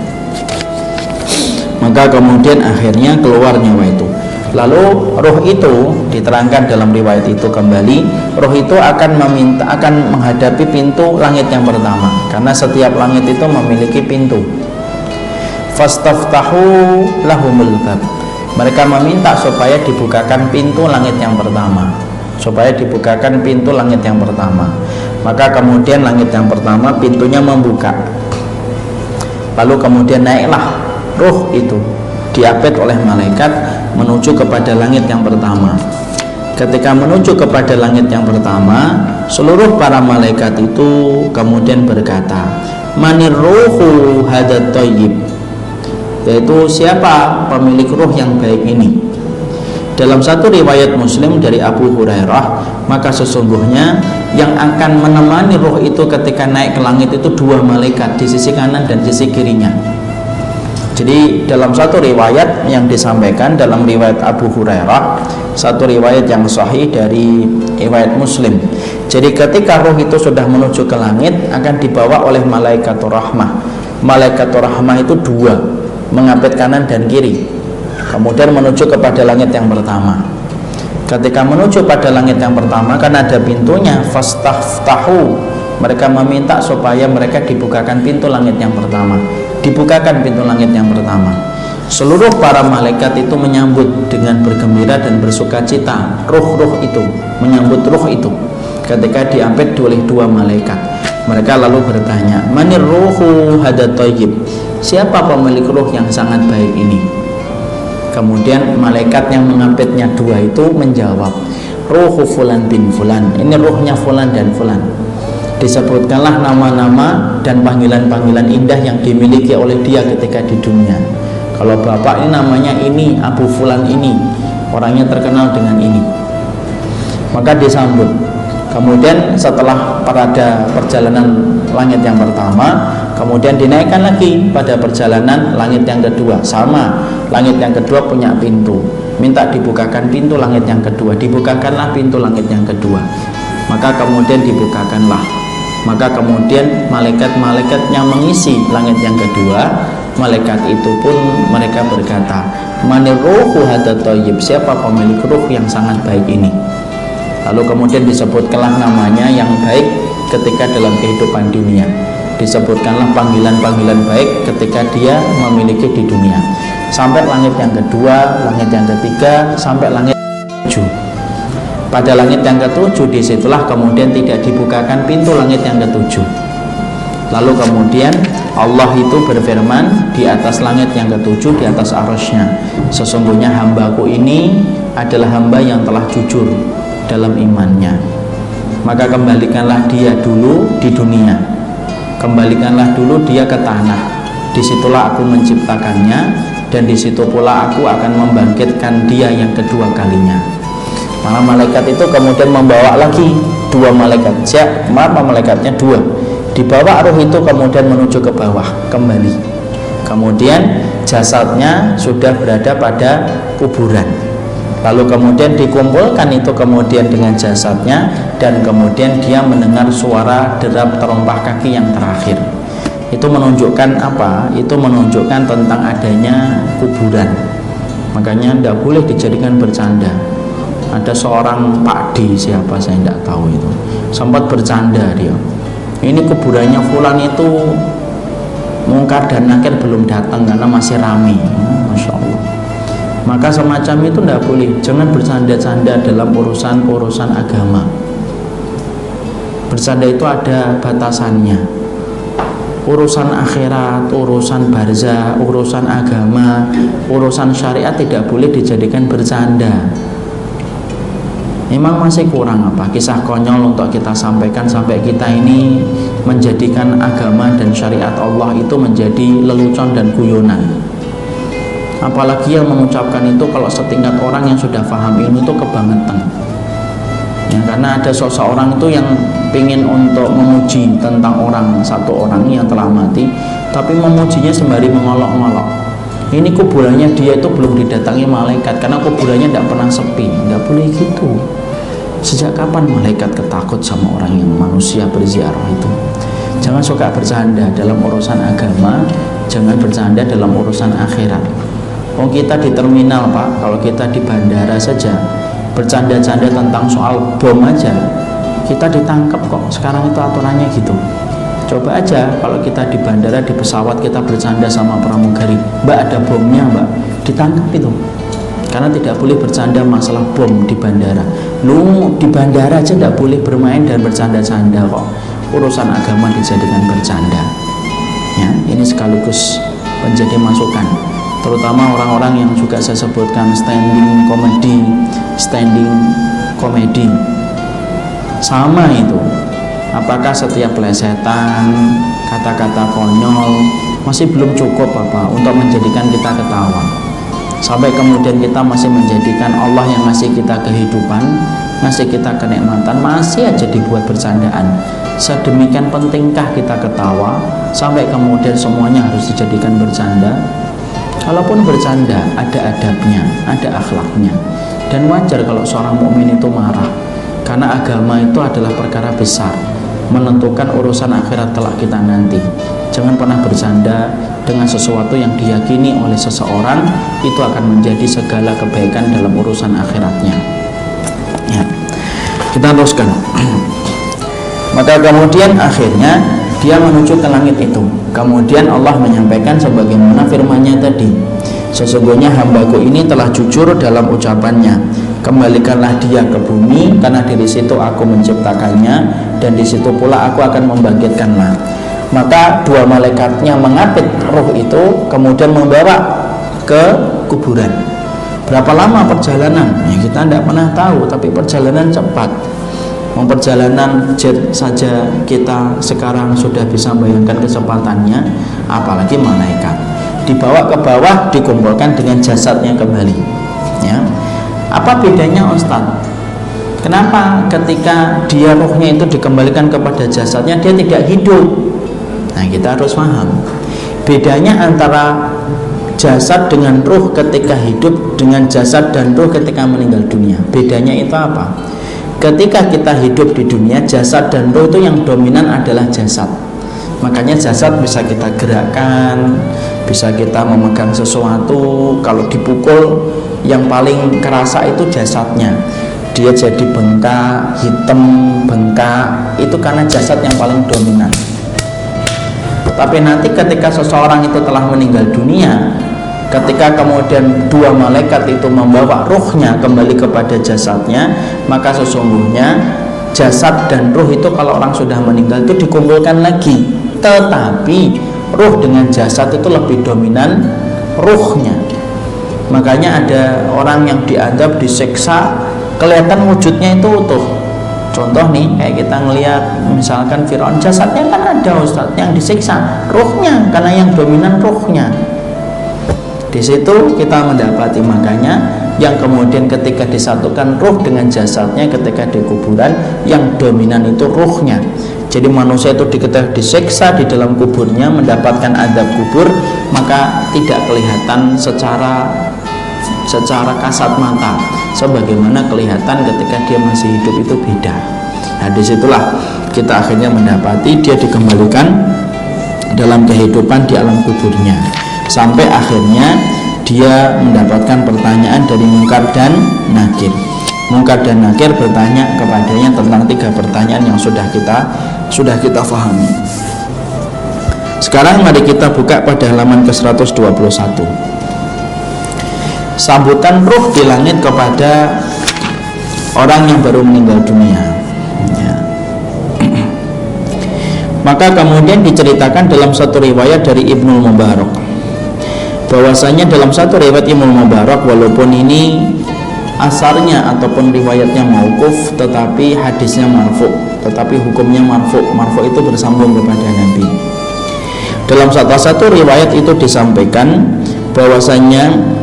Maka kemudian akhirnya keluar nyawa itu. Lalu roh itu diterangkan dalam riwayat itu kembali, roh itu akan menghadapi pintu langit yang pertama, karena setiap langit itu memiliki pintu. Fastaftahu lahumul bab, mereka meminta supaya dibukakan pintu langit yang pertama, supaya dibukakan pintu langit yang pertama. Maka kemudian langit yang pertama pintunya membuka, lalu kemudian naiklah roh itu diapit oleh malaikat menuju kepada langit yang pertama. Ketika menuju kepada langit yang pertama, seluruh para malaikat itu kemudian berkata, manir ruhu hadat thayyib, yaitu siapa pemilik ruh yang baik ini. Dalam satu riwayat Muslim dari Abu Hurairah, maka sesungguhnya yang akan menemani ruh itu ketika naik ke langit itu dua malaikat di sisi kanan dan sisi kirinya. Jadi dalam satu riwayat yang disampaikan dalam riwayat Abu Hurairah, satu riwayat yang sahih dari riwayat Muslim. Jadi ketika roh itu sudah menuju ke langit, akan dibawa oleh malaikatur rahmah. Malaikatur rahmah itu dua, mengapit kanan dan kiri, kemudian menuju kepada langit yang pertama. Ketika menuju pada langit yang pertama, kan ada pintunya, fastaftahu, mereka meminta supaya mereka dibukakan pintu langit yang pertama. Dibukakan pintu langit yang pertama. Seluruh para malaikat itu menyambut dengan bergembira dan bersuka cita ruh-ruh itu, menyambut ruh itu ketika diapit oleh dua malaikat. Mereka lalu bertanya, manir ruhu hadat thayyib, siapa pemilik ruh yang sangat baik ini? Kemudian malaikat yang mengapitnya dua itu menjawab, ruhu fulan bin fulan, ini ruhnya fulan dan fulan. Disebutkanlah nama-nama dan panggilan-panggilan indah yang dimiliki oleh dia ketika di dunia. Kalau bapak ini namanya ini, Abu Fulan ini, orangnya terkenal dengan ini. Maka disambut. Kemudian setelah pada perjalanan langit yang pertama, kemudian dinaikkan lagi pada perjalanan langit yang kedua. Sama, langit yang kedua punya pintu, minta dibukakan pintu langit yang kedua, dibukakanlah pintu langit yang kedua. Maka kemudian dibukakanlah. Maka kemudian malaikat-malaikat yang mengisi langit yang kedua, malaikat itu pun mereka berkata, manir ruhu hadat thayyib, siapa pemilik ruh yang sangat baik ini? Lalu kemudian disebutkanlah namanya yang baik ketika dalam kehidupan dunia, disebutkanlah panggilan-panggilan baik ketika dia memiliki di dunia, sampai langit yang kedua, langit yang ketiga, sampai langit yang 7. Pada langit yang ke-7 disitulah kemudian tidak dibukakan pintu langit yang ke-7. Lalu kemudian Allah itu berfirman di atas langit yang ke-7, di atas arasy-Nya, sesungguhnya hambaku ini adalah hamba yang telah jujur dalam imannya, maka kembalikanlah dia dulu di dunia, kembalikanlah dulu dia ke tanah, disitulah aku menciptakannya, dan disitu pula aku akan membangkitkan dia yang kedua kalinya. Maka malaikat itu kemudian membawa lagi dua malaikat, siapa malaikatnya? Dua. Dibawa roh itu kemudian menuju ke bawah kembali. Kemudian jasadnya sudah berada pada kuburan. Lalu kemudian dikumpulkan itu kemudian dengan jasadnya, dan kemudian dia mendengar suara derap terompah kaki yang terakhir. Itu menunjukkan apa? Itu menunjukkan tentang adanya kuburan. Makanya tidak boleh dijadikan bercanda. Ada seorang Pak D, siapa saya tidak tahu itu, sempat bercanda dia, ini kuburannya fulan itu mungkar dan nakir belum datang karena masih rame. Masya Allah. Maka semacam itu tidak boleh. Jangan bercanda-canda dalam urusan agama. Bercanda itu ada batasannya. Urusan akhirat, urusan barzah, urusan agama, urusan syariat tidak boleh dijadikan bercanda. Memang masih kurang apa? Kisah konyol untuk kita sampaikan sampai kita ini menjadikan agama dan syariat Allah itu menjadi lelucon dan guyonan. Apalagi yang mengucapkan itu kalau setingkat orang yang sudah paham ilmu itu kebangetan. Ya, karena ada seseorang itu yang ingin untuk memuji tentang satu orang yang telah mati, tapi memujinya sembari mengolok-ngolok. Ini kuburannya dia itu belum didatangi malaikat, karena kuburannya tidak pernah sepi. Tidak boleh gitu. Sejak kapan malaikat ketakut sama orang yang manusia berziarah itu? Jangan suka bercanda dalam urusan agama, jangan bercanda dalam urusan akhirat. Oh, kita di terminal Pak, kalau kita di bandara saja bercanda-canda tentang soal bom aja kita ditangkap kok. Sekarang itu aturannya gitu. Coba aja kalau kita di bandara, di pesawat, kita bercanda sama pramugari, Mbak ada bomnya Mbak, ditangkap itu. Karena tidak boleh bercanda masalah bom di bandara. Lu di bandara aja tidak boleh bermain dan bercanda-canda kok. Urusan agama dijadikan bercanda. Ya, ini sekaligus menjadi masukan, terutama orang-orang yang juga saya sebutkan standing komedi. Sama itu. Apakah setiap plesetan, kata-kata konyol masih belum cukup apa untuk menjadikan kita ketawa? Sampai kemudian kita masih menjadikan Allah yang ngasih kita kehidupan, ngasih kita kenikmatan, masih aja dibuat bercandaan. Sedemikian pentingkah kita ketawa sampai kemudian semuanya harus dijadikan bercanda? Kalaupun bercanda, ada adabnya, ada akhlaknya. Dan wajar kalau seorang mukmin itu marah, karena agama itu adalah perkara besar, menentukan urusan akhirat kelak kita nanti. Jangan pernah bercanda dengan sesuatu yang diyakini oleh seseorang itu akan menjadi segala kebaikan dalam urusan akhiratnya. Ya. Kita teruskan. Maka kemudian akhirnya dia menuju ke langit itu. Kemudian Allah menyampaikan sebagaimana firman-Nya tadi, sesungguhnya hambaku ini telah jujur dalam ucapannya, kembalikanlah dia ke bumi, karena dari situ aku menciptakannya dan di situ pula aku akan membangkitkannya. Maka dua malaikatnya mengapit roh itu kemudian membawa ke kuburan. Berapa lama perjalanan? Ya, kita tidak pernah tahu, tapi perjalanan cepat. Perjalanan jet saja kita sekarang sudah bisa bayangkan kecepatannya, apalagi malaikat. Dibawa ke bawah, dikumpulkan dengan jasadnya kembali. Ya. Apa bedanya Ustadz? Kenapa ketika dia rohnya itu dikembalikan kepada jasadnya dia tidak hidup? Nah, kita harus paham bedanya antara jasad dengan ruh ketika hidup dengan jasad dan ruh ketika meninggal dunia. Bedanya itu apa? Ketika kita hidup di dunia, jasad dan ruh itu yang dominan adalah jasad. Makanya jasad bisa kita gerakkan, bisa kita memegang sesuatu. Kalau dipukul, yang paling kerasa itu jasadnya. Dia jadi bengkak, hitam, bengkak. Itu karena jasad yang paling dominan. Tapi nanti ketika seseorang itu telah meninggal dunia, ketika kemudian dua malaikat itu membawa ruhnya kembali kepada jasadnya, maka sesungguhnya jasad dan ruh itu kalau orang sudah meninggal itu dikumpulkan lagi. Tetapi ruh dengan jasad itu lebih dominan ruhnya. Makanya ada orang yang diadab, disiksa, kelihatan wujudnya itu utuh. Contoh nih, kayak kita ngelihat misalkan Firaun, jasadnya kan ada Ustaz, yang disiksa ruhnya, karena yang dominan ruhnya. Di situ kita mendapati, makanya yang kemudian ketika disatukan ruh dengan jasadnya ketika di kuburan, yang dominan itu ruhnya. Jadi manusia itu diketahui disiksa di dalam kuburnya, mendapatkan adab kubur, maka tidak kelihatan secara kasat mata sebagaimana kelihatan ketika dia masih hidup, itu beda. Nah, disitulah kita akhirnya mendapati dia dikembalikan dalam kehidupan di alam kuburnya, sampai akhirnya dia mendapatkan pertanyaan dari Munkar dan Nakir. Munkar dan Nakir bertanya kepadanya tentang 3 pertanyaan yang sudah kita pahami. Sekarang mari kita buka pada halaman ke-121. Sambutan ruh di langit kepada orang yang baru meninggal dunia, ya. Maka kemudian diceritakan dalam satu riwayat dari Ibnul Mubarak, bahwasanya dalam satu riwayat Ibnul Mubarak, walaupun ini asarnya ataupun riwayatnya mauquf, tetapi hadisnya marfu, tetapi hukumnya marfu. Marfu itu bersambung kepada Nabi. Dalam satu riwayat itu disampaikan bahwasanya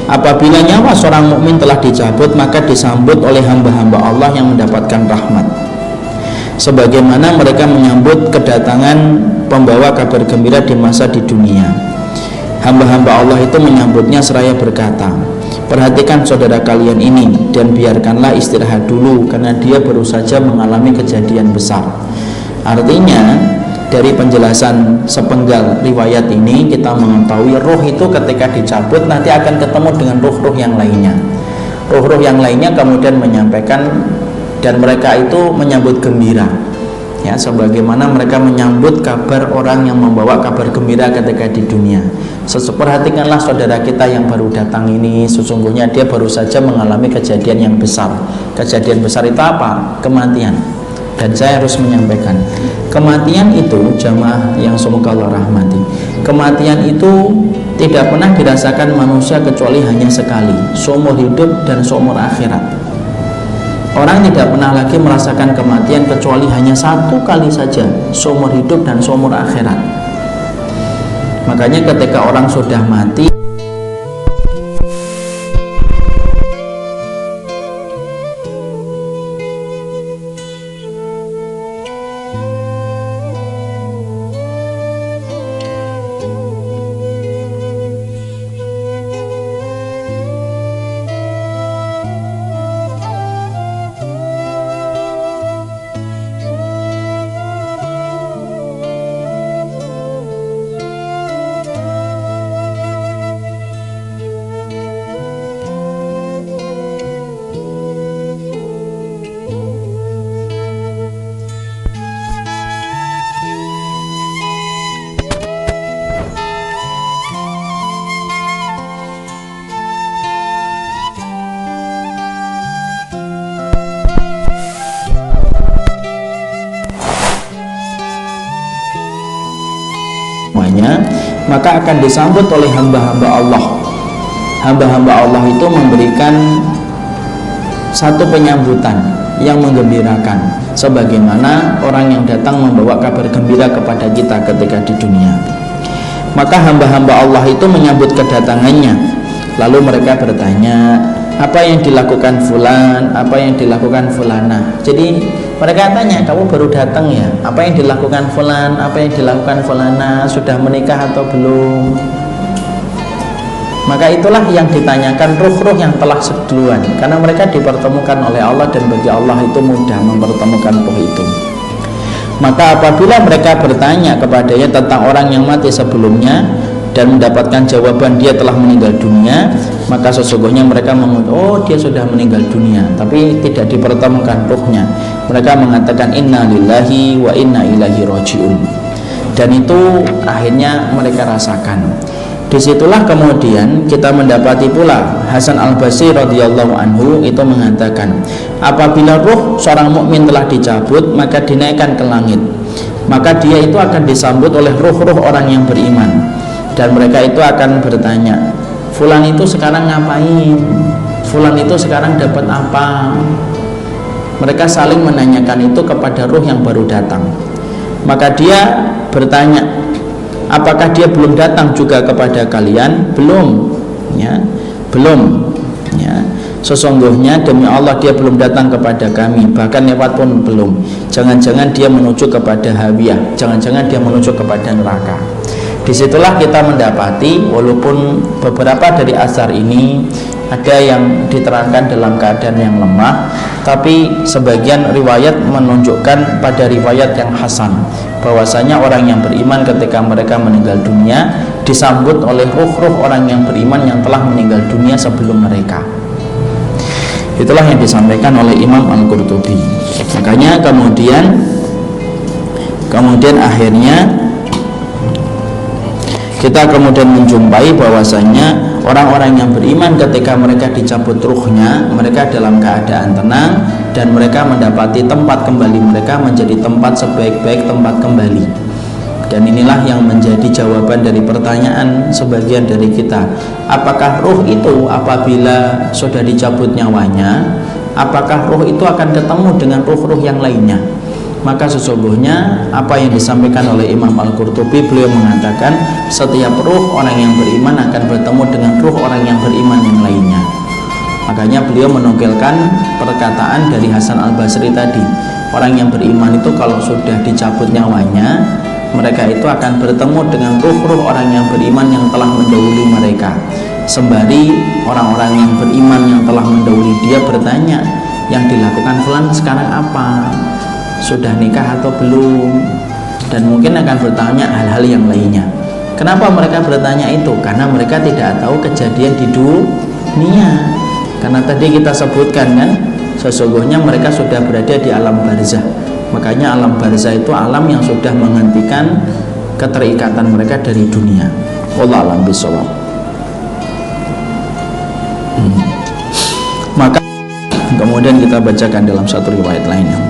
apabila nyawa seorang mukmin telah dicabut, maka disambut oleh hamba-hamba Allah yang mendapatkan rahmat, sebagaimana mereka menyambut kedatangan pembawa kabar gembira di masa di dunia. Hamba-hamba Allah itu menyambutnya seraya berkata, perhatikan saudara kalian ini dan biarkanlah istirahat dulu, karena dia baru saja mengalami kejadian besar. Artinya dari penjelasan sepenggal riwayat ini kita mengetahui roh itu ketika dicabut nanti akan ketemu dengan roh-roh yang lainnya. Roh-roh yang lainnya kemudian menyampaikan, dan mereka itu menyambut gembira, ya, sebagaimana mereka menyambut kabar orang yang membawa kabar gembira ketika di dunia. Perhatikanlah saudara kita yang baru datang ini, sesungguhnya dia baru saja mengalami kejadian yang besar. Kejadian besar itu apa? Kematian. Dan saya harus menyampaikan, kematian itu, jamaah yang semoga Allah rahmati, kematian itu tidak pernah dirasakan manusia kecuali hanya sekali, seumur hidup dan seumur akhirat. Orang tidak pernah lagi merasakan kematian kecuali hanya 1 kali saja, seumur hidup dan seumur akhirat. Makanya ketika orang sudah mati, maka akan disambut oleh hamba-hamba Allah. Hamba-hamba Allah itu memberikan satu penyambutan yang menggembirakan, sebagaimana orang yang datang membawa kabar gembira kepada kita ketika di dunia. Maka hamba-hamba Allah itu menyambut kedatangannya, lalu mereka bertanya, apa yang dilakukan fulan, apa yang dilakukan fulana. Jadi mereka tanya, kamu baru datang ya, apa yang dilakukan fulan, apa yang dilakukan fulana, sudah menikah atau belum? Maka itulah yang ditanyakan ruh-ruh yang telah seduluan, karena mereka dipertemukan oleh Allah, dan bagi Allah itu mudah mempertemukan ruh itu. Maka apabila mereka bertanya kepadanya tentang orang yang mati sebelumnya dan mendapatkan jawaban dia telah meninggal dunia, maka sesungguhnya mereka mengucapkan, oh dia sudah meninggal dunia, tapi tidak dipertemukan ruhnya. Mereka mengatakan inna lillahi wa inna ilaihi rajiun, dan itu akhirnya mereka rasakan. Disitulah kemudian kita mendapati pula Hasan Al-Basri radhiyallahu anhu itu mengatakan, apabila ruh seorang mukmin telah dicabut maka dinaikkan ke langit, maka dia itu akan disambut oleh ruh-ruh orang yang beriman, dan mereka itu akan bertanya, fulan itu sekarang ngapain, fulan itu sekarang dapat apa. Mereka saling menanyakan itu kepada ruh yang baru datang. Maka dia bertanya, apakah dia belum datang juga kepada kalian? Belum, ya, belum, ya. Sesungguhnya demi Allah dia belum datang kepada kami, bahkan lewat pun belum. Jangan-jangan dia menuju kepada hawiyah, jangan-jangan dia menuju kepada neraka. Disitulah kita mendapati, walaupun beberapa dari asar ini ada yang diterangkan dalam keadaan yang lemah, tapi sebagian riwayat menunjukkan pada riwayat yang hasan bahwasanya orang yang beriman ketika mereka meninggal dunia disambut oleh ruh-ruh orang yang beriman yang telah meninggal dunia sebelum mereka. Itulah yang disampaikan oleh Imam Al-Qurtubi. Makanya kemudian akhirnya kita kemudian menjumpai bahwasanya orang-orang yang beriman ketika mereka dicabut ruhnya, mereka dalam keadaan tenang dan mereka mendapati tempat kembali mereka menjadi tempat sebaik-baik tempat kembali. Dan inilah yang menjadi jawaban dari pertanyaan sebagian dari kita. Apakah ruh itu apabila sudah dicabut nyawanya, apakah ruh itu akan ketemu dengan ruh-ruh yang lainnya? Maka sesungguhnya apa yang disampaikan oleh Imam Al-Qurtubi, beliau mengatakan setiap ruh orang yang beriman akan bertemu dengan ruh orang yang beriman yang lainnya. Makanya beliau menukilkan perkataan dari Hasan Al-Basri tadi, orang yang beriman itu kalau sudah dicabut nyawanya, mereka itu akan bertemu dengan ruh-ruh orang yang beriman yang telah mendahului mereka. Sembari orang-orang yang beriman yang telah mendahului dia bertanya, yang dilakukan fulan sekarang apa? Sudah nikah atau belum? Dan mungkin akan bertanya hal-hal yang lainnya. Kenapa mereka bertanya itu? Karena mereka tidak tahu kejadian di dunia. Karena tadi kita sebutkan kan, sesungguhnya mereka sudah berada di alam barzah. Makanya alam barzah itu alam yang sudah menghentikan keterikatan mereka dari dunia. Wallahu a'lam bishawab. Maka kemudian kita bacakan dalam satu riwayat lainnya.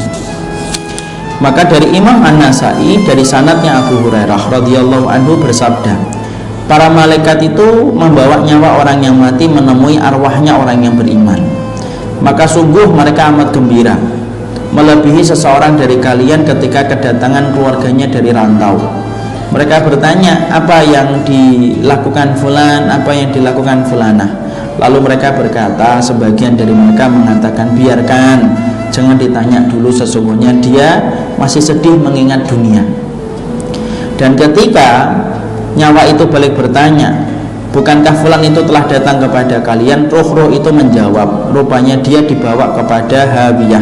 Maka dari Imam An-Nasai dari sanadnya Abu Hurairah radhiyallahu anhu bersabda, para malaikat itu membawa nyawa orang yang mati menemui arwahnya orang yang beriman. Maka sungguh mereka amat gembira, melebihi seseorang dari kalian ketika kedatangan keluarganya dari rantau. Mereka bertanya, apa yang dilakukan fulan, apa yang dilakukan fulanah? Lalu mereka berkata, sebagian dari mereka mengatakan, biarkan, jangan ditanya dulu, sesungguhnya dia masih sedih mengingat dunia. Dan ketika nyawa itu balik bertanya, bukankah fulan itu telah datang kepada kalian? Ruh-ruh itu menjawab, rupanya dia dibawa kepada Hawiyah.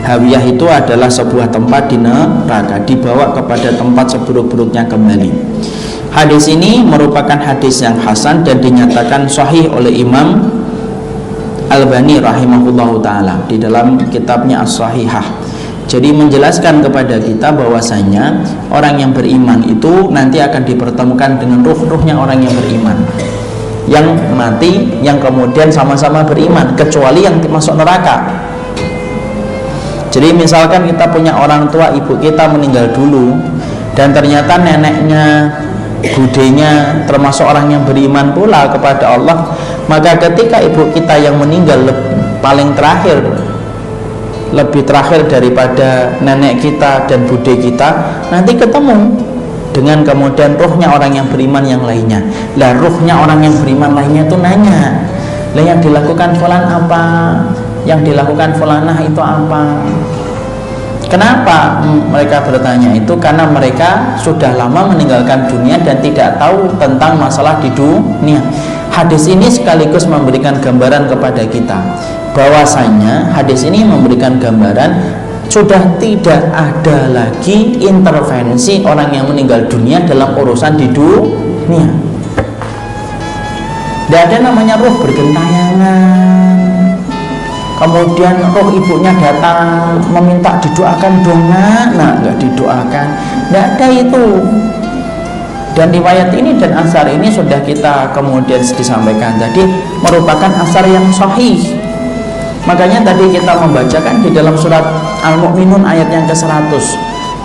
Hawiyah itu adalah sebuah tempat di neraka, dibawa kepada tempat seburuk-buruknya kembali. Hadis ini merupakan hadis yang hasan dan dinyatakan sahih oleh Imam Al-Albani rahimahullahu ta'ala di dalam kitabnya As-Sahihah. Jadi menjelaskan kepada kita bahwasanya orang yang beriman itu nanti akan dipertemukan dengan ruh-ruhnya orang yang beriman yang mati, yang kemudian sama-sama beriman, kecuali yang masuk neraka. Jadi misalkan kita punya orang tua, ibu kita meninggal dulu, dan ternyata neneknya, budenya termasuk orang yang beriman pula kepada Allah, maka ketika ibu kita yang meninggal paling terakhir, lebih terakhir daripada nenek kita dan bude kita, nanti ketemu dengan kemudian ruhnya orang yang beriman yang lainnya. Lah ruhnya orang yang beriman lainnya itu nanya, lah yang dilakukan fulan apa? Yang dilakukan fulanah itu apa? Kenapa mereka bertanya itu? Karena mereka sudah lama meninggalkan dunia dan tidak tahu tentang masalah di dunia. Hadis ini sekaligus memberikan gambaran kepada kita bahwasanya hadis ini memberikan gambaran sudah tidak ada lagi intervensi orang yang meninggal dunia dalam urusan di dunia. Tidak ada namanya ruh bergentayangan, kemudian roh ibunya datang meminta didoakan dong nak, nggak didoakan, nggak ada itu. Dan riwayat ini dan asar ini sudah kita kemudian disampaikan tadi merupakan asar yang sahih. Makanya tadi kita membacakan di dalam surat Al-Mu'minun ayat yang ke-100,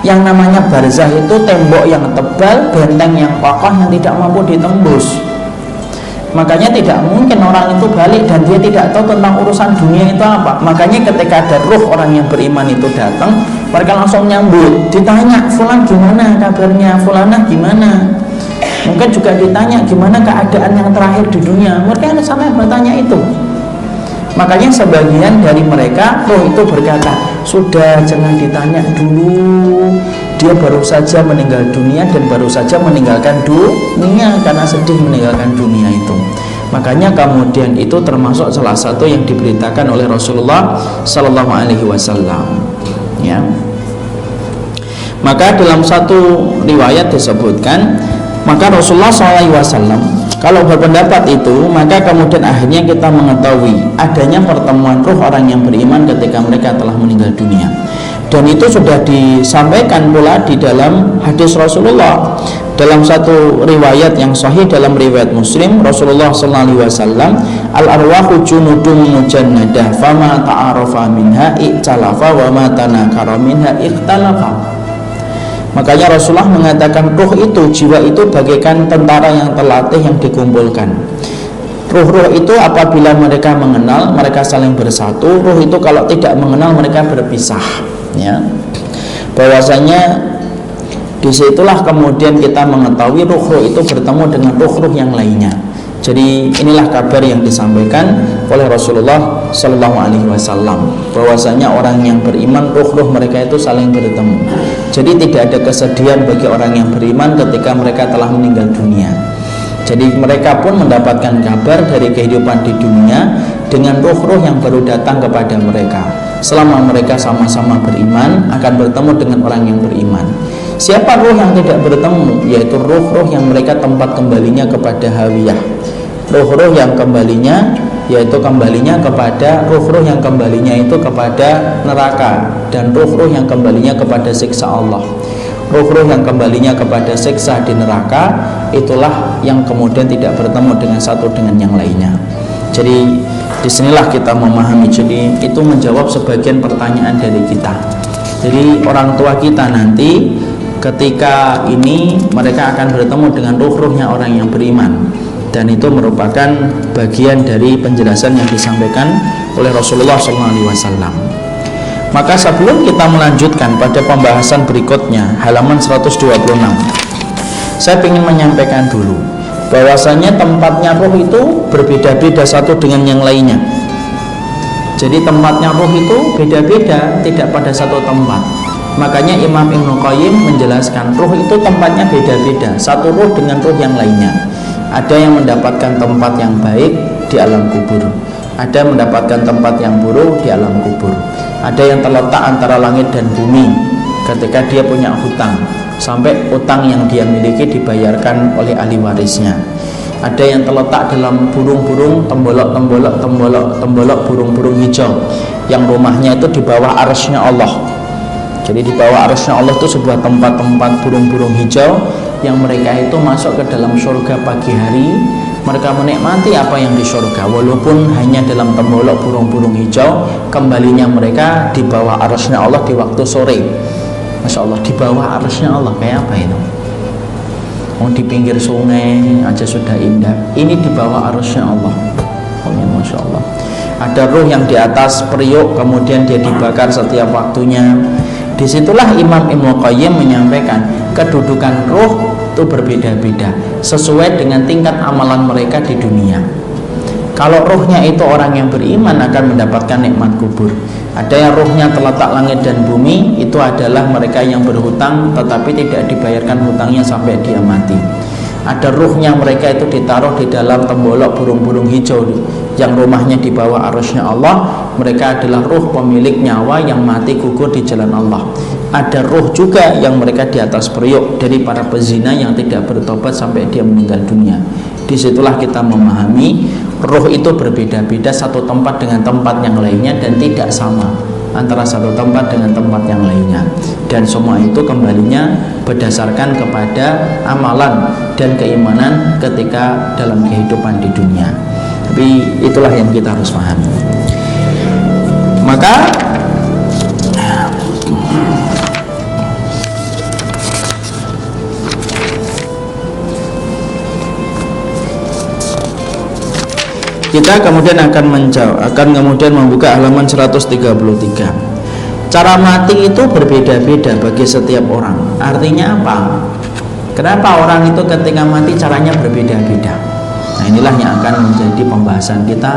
yang namanya barzah itu tembok yang tebal, benteng yang kokoh yang tidak mampu ditembus. Makanya tidak mungkin orang itu balik dan dia tidak tahu tentang urusan dunia itu apa. Makanya ketika ada ruh orang yang beriman itu datang, mereka langsung nyambut, ditanya, fulan gimana kabarnya, fulanah gimana. Mungkin juga ditanya gimana keadaan yang terakhir di dunia. Mereka sampai bertanya itu. Makanya sebagian dari mereka roh itu berkata, sudah jangan ditanya dulu, dia baru saja meninggal dunia dan baru saja meninggalkan dunia karena sedih meninggalkan dunia itu. Makanya kemudian itu termasuk salah satu yang diberitakan oleh Rasulullah Sallallahu Alaihi Wasallam. Ya. Maka dalam satu riwayat disebutkan, maka Rasulullah SAW kalau berpendapat itu, maka kemudian akhirnya kita mengetahui adanya pertemuan ruh orang yang beriman ketika mereka telah meninggal dunia. Dan itu sudah disampaikan pula di dalam hadis Rasulullah. Dalam satu riwayat yang sahih dalam riwayat Muslim, Rasulullah SAW, al-arwahu junudun mujannadah, fama ta'arafa minha i'talafa, wa ma tanakara minha ikhtalafa. Makanya Rasulullah mengatakan ruh itu, jiwa itu bagaikan tentara yang terlatih yang dikumpulkan. Ruh-ruh itu apabila mereka mengenal, mereka saling bersatu. Ruh itu kalau tidak mengenal, mereka berpisah. Ya, bahwasanya disitulah kemudian kita mengetahui ruh-ruh itu bertemu dengan ruh-ruh yang lainnya. Jadi inilah kabar yang disampaikan oleh Rasulullah Sallallahu Alaihi Wasallam, bahwasanya orang yang beriman, ruh-ruh mereka itu saling bertemu. Jadi tidak ada kesedihan bagi orang yang beriman ketika mereka telah meninggal dunia. Jadi mereka pun mendapatkan kabar dari kehidupan di dunia dengan ruh-ruh yang baru datang kepada mereka. Selama mereka sama-sama beriman, akan bertemu dengan orang yang beriman. Siapa ruh yang tidak bertemu? Yaitu ruh-ruh yang mereka tempat kembalinya kepada hawiyah. Ruh-ruh yang kembalinya, yaitu kembalinya kepada ruh-ruh yang kembalinya itu kepada neraka, dan ruh-ruh yang kembalinya kepada siksa Allah. Ruh-ruh yang kembalinya kepada siksa di neraka, itulah yang kemudian tidak bertemu dengan satu dengan yang lainnya. Jadi disinilah kita memahami. Jadi itu menjawab sebagian pertanyaan dari kita. Jadi orang tua kita nanti ketika ini mereka akan bertemu dengan ruh-ruhnya orang yang beriman, dan itu merupakan bagian dari penjelasan yang disampaikan oleh Rasulullah SAW. Maka sebelum kita melanjutkan pada pembahasan berikutnya, halaman 126, saya ingin menyampaikan dulu bahwasanya tempatnya ruh itu berbeda-beda satu dengan yang lainnya. Jadi tempatnya ruh itu beda-beda, tidak pada satu tempat. Makanya Imam Ibnu Qayyim menjelaskan ruh itu tempatnya beda-beda, satu ruh dengan ruh yang lainnya. Ada yang mendapatkan tempat yang baik di alam kubur, ada yang mendapatkan tempat yang buruk di alam kubur. Ada yang terletak antara langit dan bumi ketika dia punya hutang, sampai hutang yang dia miliki dibayarkan oleh ahli warisnya. Ada yang terletak dalam burung-burung, tembolok burung-burung hijau yang rumahnya itu di bawah arsy-Nya Allah. Jadi di bawah arsy-Nya Allah itu sebuah tempat-tempat burung-burung hijau yang mereka itu masuk ke dalam surga pagi hari. Mereka menikmati apa yang di surga, walaupun hanya dalam tembolok burung-burung hijau. Kembalinya mereka di bawah arsy-Nya Allah di waktu sore. Masya Allah, di bawah arsy-Nya Allah kayak apa itu? Oh, di pinggir sungai aja sudah indah, ini di bawah arsy-Nya Allah. Oh ya, Masya Allah. Ada ruh yang di atas periuk, kemudian dia dibakar setiap waktunya. Disitulah Imam Ibnu Qayyim menyampaikan kedudukan ruh itu berbeda-beda sesuai dengan tingkat amalan mereka di dunia. Kalau ruhnya itu orang yang beriman akan mendapatkan nikmat kubur. Ada yang ruhnya terletak langit dan bumi, itu adalah mereka yang berhutang tetapi tidak dibayarkan hutangnya sampai dia mati. Ada ruhnya mereka itu ditaruh di dalam tembolok burung-burung hijau yang rumahnya di bawah arsy-Nya Allah. Mereka adalah ruh pemilik nyawa yang mati gugur di jalan Allah. Ada ruh juga yang mereka di atas periuk dari para pezina yang tidak bertobat sampai dia meninggal dunia. Disitulah kita memahami ruh itu berbeda-beda satu tempat dengan tempat yang lainnya, dan tidak sama antara satu tempat dengan tempat yang lainnya. Dan semua itu kembalinya berdasarkan kepada amalan dan keimanan ketika dalam kehidupan di dunia. Tapi itulah yang kita harus pahami. Maka kita kemudian akan kemudian membuka halaman 133. Cara mati itu berbeda-beda bagi setiap orang. Artinya apa? Kenapa orang itu ketika mati caranya berbeda-beda? Nah, inilah yang akan menjadi pembahasan kita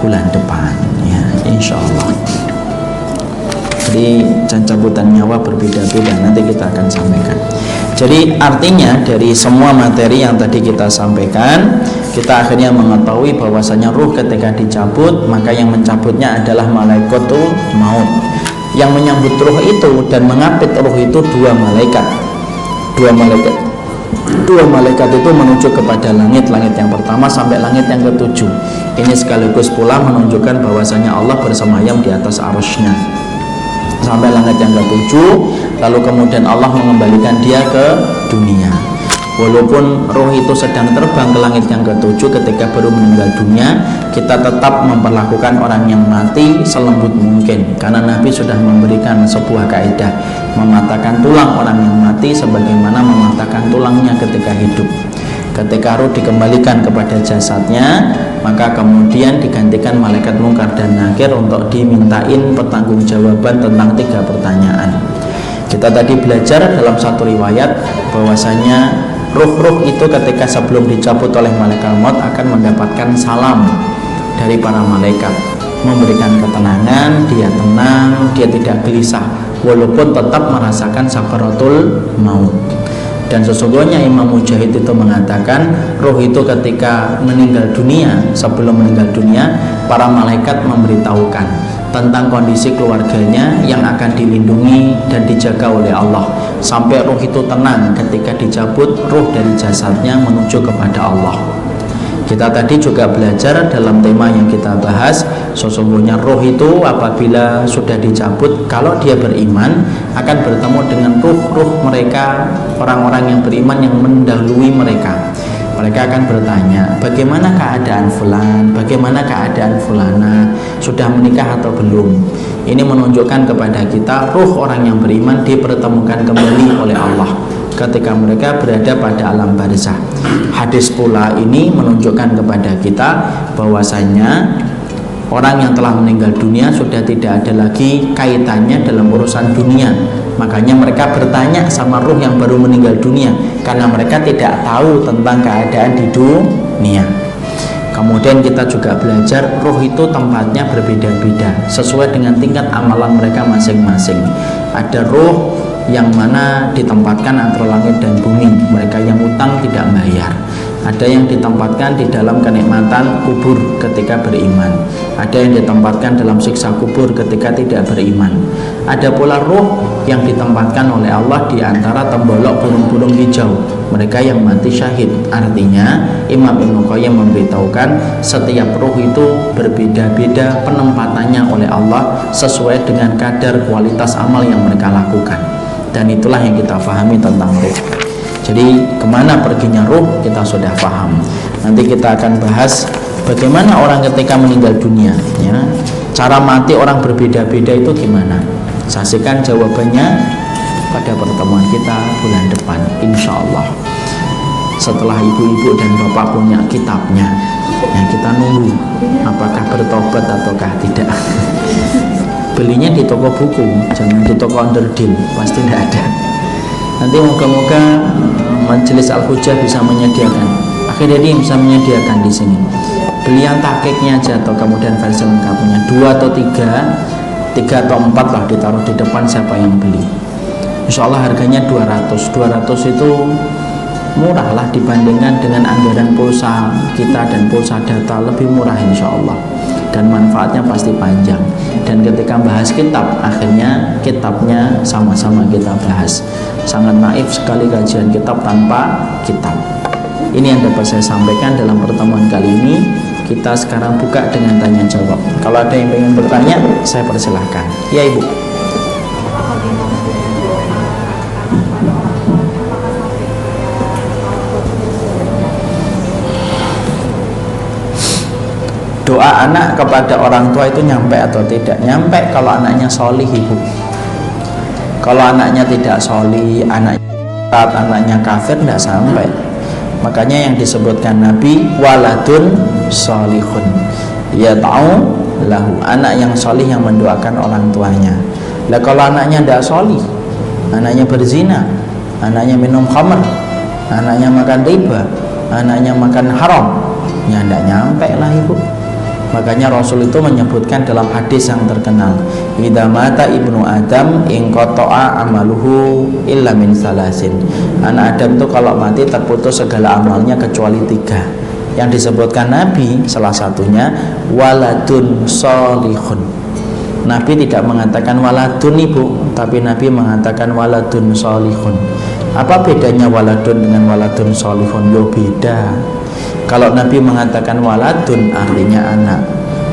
bulan depan, ya, insya Allah. Jadi cabutan nyawa berbeda-beda, nanti kita akan sampaikan. Jadi artinya dari semua materi yang tadi kita sampaikan, kita akhirnya mengetahui bahwasanya ruh ketika dicabut, maka yang mencabutnya adalah malaikatul maut. Yang menyambut ruh itu dan mengapit ruh itu dua malaikat. Dua malaikat itu menuju kepada langit yang pertama sampai langit yang ketujuh. Ini sekaligus pula menunjukkan bahwasanya Allah bersemayam di atas arsy-Nya sampai langit yang ketujuh, lalu kemudian Allah mengembalikan dia ke dunia. Walaupun roh itu sedang terbang ke langit yang ketujuh ketika baru meninggal dunia, kita tetap memperlakukan orang yang mati selembut mungkin, karena Nabi sudah memberikan sebuah kaidah, mematahkan tulang orang yang mati sebagaimana mematahkan tulangnya ketika hidup. Ketika roh dikembalikan kepada jasadnya, maka kemudian digantikan malaikat mungkar dan nakir untuk dimintain pertanggungjawaban tentang 3 pertanyaan. Kita tadi belajar dalam satu riwayat bahwasanya ruh-ruh itu ketika sebelum dicabut oleh malaikat maut akan mendapatkan salam dari para malaikat, memberikan ketenangan, dia tenang, dia tidak gelisah walaupun tetap merasakan sakaratul maut. Dan sesungguhnya Imam Mujahid itu mengatakan roh itu ketika meninggal dunia, sebelum meninggal dunia, para malaikat memberitahukan tentang kondisi keluarganya yang akan dilindungi dan dijaga oleh Allah, sampai roh itu tenang ketika dicabut roh dari jasadnya menuju kepada Allah. Kita tadi juga belajar dalam tema yang kita bahas, sesungguhnya roh itu apabila sudah dicabut, kalau dia beriman akan bertemu dengan ruh-ruh mereka, orang-orang yang beriman yang mendahului mereka. Mereka akan bertanya, bagaimana keadaan fulan, bagaimana keadaan fulana, sudah menikah atau belum. Ini menunjukkan kepada kita ruh orang yang beriman dipertemukan kembali oleh Allah ketika mereka berada pada alam barzah. Hadis pula ini menunjukkan kepada kita bahwasanya orang yang telah meninggal dunia sudah tidak ada lagi kaitannya dalam urusan dunia. Makanya mereka bertanya sama ruh yang baru meninggal dunia, karena mereka tidak tahu tentang keadaan di dunia. Kemudian kita juga belajar ruh itu tempatnya berbeda-beda sesuai dengan tingkat amalan mereka masing-masing. Ada ruh yang mana ditempatkan antara langit dan bumi, mereka yang utang tidak bayar. Ada yang ditempatkan di dalam kenikmatan kubur ketika beriman, ada yang ditempatkan dalam siksa kubur ketika tidak beriman. Ada pula ruh yang ditempatkan oleh Allah di antara tembolok burung-burung hijau, mereka yang mati syahid. Artinya Imam Ibnu Qayyim memberitahukan setiap ruh itu berbeda-beda penempatannya oleh Allah sesuai dengan kadar kualitas amal yang mereka lakukan. Dan itulah yang kita pahami tentang ruh. Jadi kemana perginya ruh kita sudah paham. Nanti kita akan bahas bagaimana orang ketika meninggal dunia, ya. Cara mati orang berbeda-beda itu gimana. Saksikan jawabannya pada pertemuan kita bulan depan, insya Allah. Setelah ibu-ibu dan bapak punya kitabnya, ya, kita nunggu apakah bertobat ataukah tidak. Belinya di toko buku, jangan di toko underdeal, pasti tidak ada. Nanti moga-moga Majelis Al-Hujjah bisa menyediakan, akhirnya dia bisa menyediakan di sini. Beli yang tahqiqnya aja atau kemudian versi lengkapnya 2 atau 3 atau 4 lah, ditaruh di depan siapa yang beli. Insya Allah harganya 200 itu murah lah dibandingkan dengan anggaran pulsa kita dan pulsa data, lebih murah insya Allah. Dan manfaatnya pasti panjang. Dan ketika bahas kitab, akhirnya kitabnya sama-sama kita bahas. Sangat naif sekali kajian kitab tanpa kitab. Ini yang dapat saya sampaikan dalam pertemuan kali ini. Kita sekarang buka dengan tanya jawab. Kalau ada yang ingin bertanya, saya persilahkan. Ya Ibu. Doa anak kepada orang tua itu nyampe atau tidak? Nyampe kalau anaknya solih, Ibu. Kalau anaknya tidak solih, anaknya kafir, tidak sampai. Makanya yang disebutkan Nabi, waladun solihun, ya tahu lahu, anak yang solih yang mendoakan orang tuanya. Lah kalau anaknya tidak solih, anaknya berzina, anaknya minum khamr, anaknya makan riba, anaknya makan haram, ya tidak nyampe lah Ibu. Makanya Rasul itu menyebutkan dalam hadis yang terkenal, idza mata ibnu Adam in qata'a amaluhu illa min salasin. Anak Adam itu kalau mati terputus segala amalnya kecuali 3. Yang disebutkan Nabi salah satunya waladun sholihun. Nabi tidak mengatakan waladun ibu, tapi Nabi mengatakan waladun sholihun. Apa bedanya waladun dengan waladun sholihun? Yo beda. Kalau Nabi mengatakan waladun artinya anak,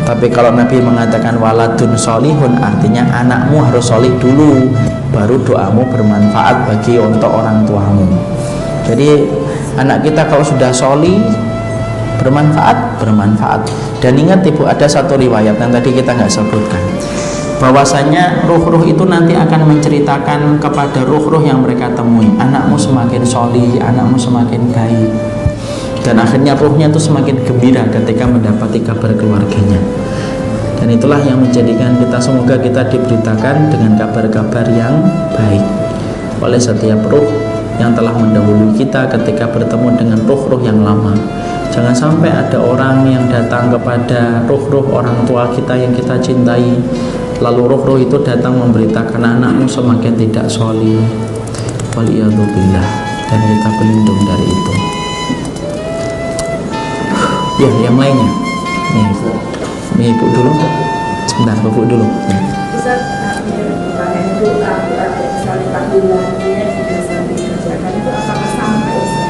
tapi kalau Nabi mengatakan waladun solihun artinya anakmu harus solih dulu, baru doamu bermanfaat bagi untuk orang tuamu. Jadi anak kita kalau sudah solih bermanfaat. Dan ingat ibu, ada satu riwayat yang tadi kita nggak sebutkan, bahwasanya ruh-ruh itu nanti akan menceritakan kepada ruh-ruh yang mereka temui, anakmu semakin solih, anakmu semakin baik. Dan akhirnya ruhnya itu semakin gembira ketika mendapati kabar keluarganya. Dan itulah yang menjadikan kita, semoga kita diberitakan dengan kabar-kabar yang baik oleh setiap ruh yang telah mendahului kita ketika bertemu dengan ruh-ruh yang lama. Jangan sampai ada orang yang datang kepada ruh-ruh orang tua kita yang kita cintai, lalu ruh-ruh itu datang memberitakan anakmu semakin tidak sholih. Waliyadzubillah. Dan kita berlindung dari itu. Ya, yang lainnya. Nih, ibu dulu. Sebentar, ibu dulu. Ustaz, itu misalnya takbirannya sudah sampai dikerjakan itu apakah sampai Ustaz?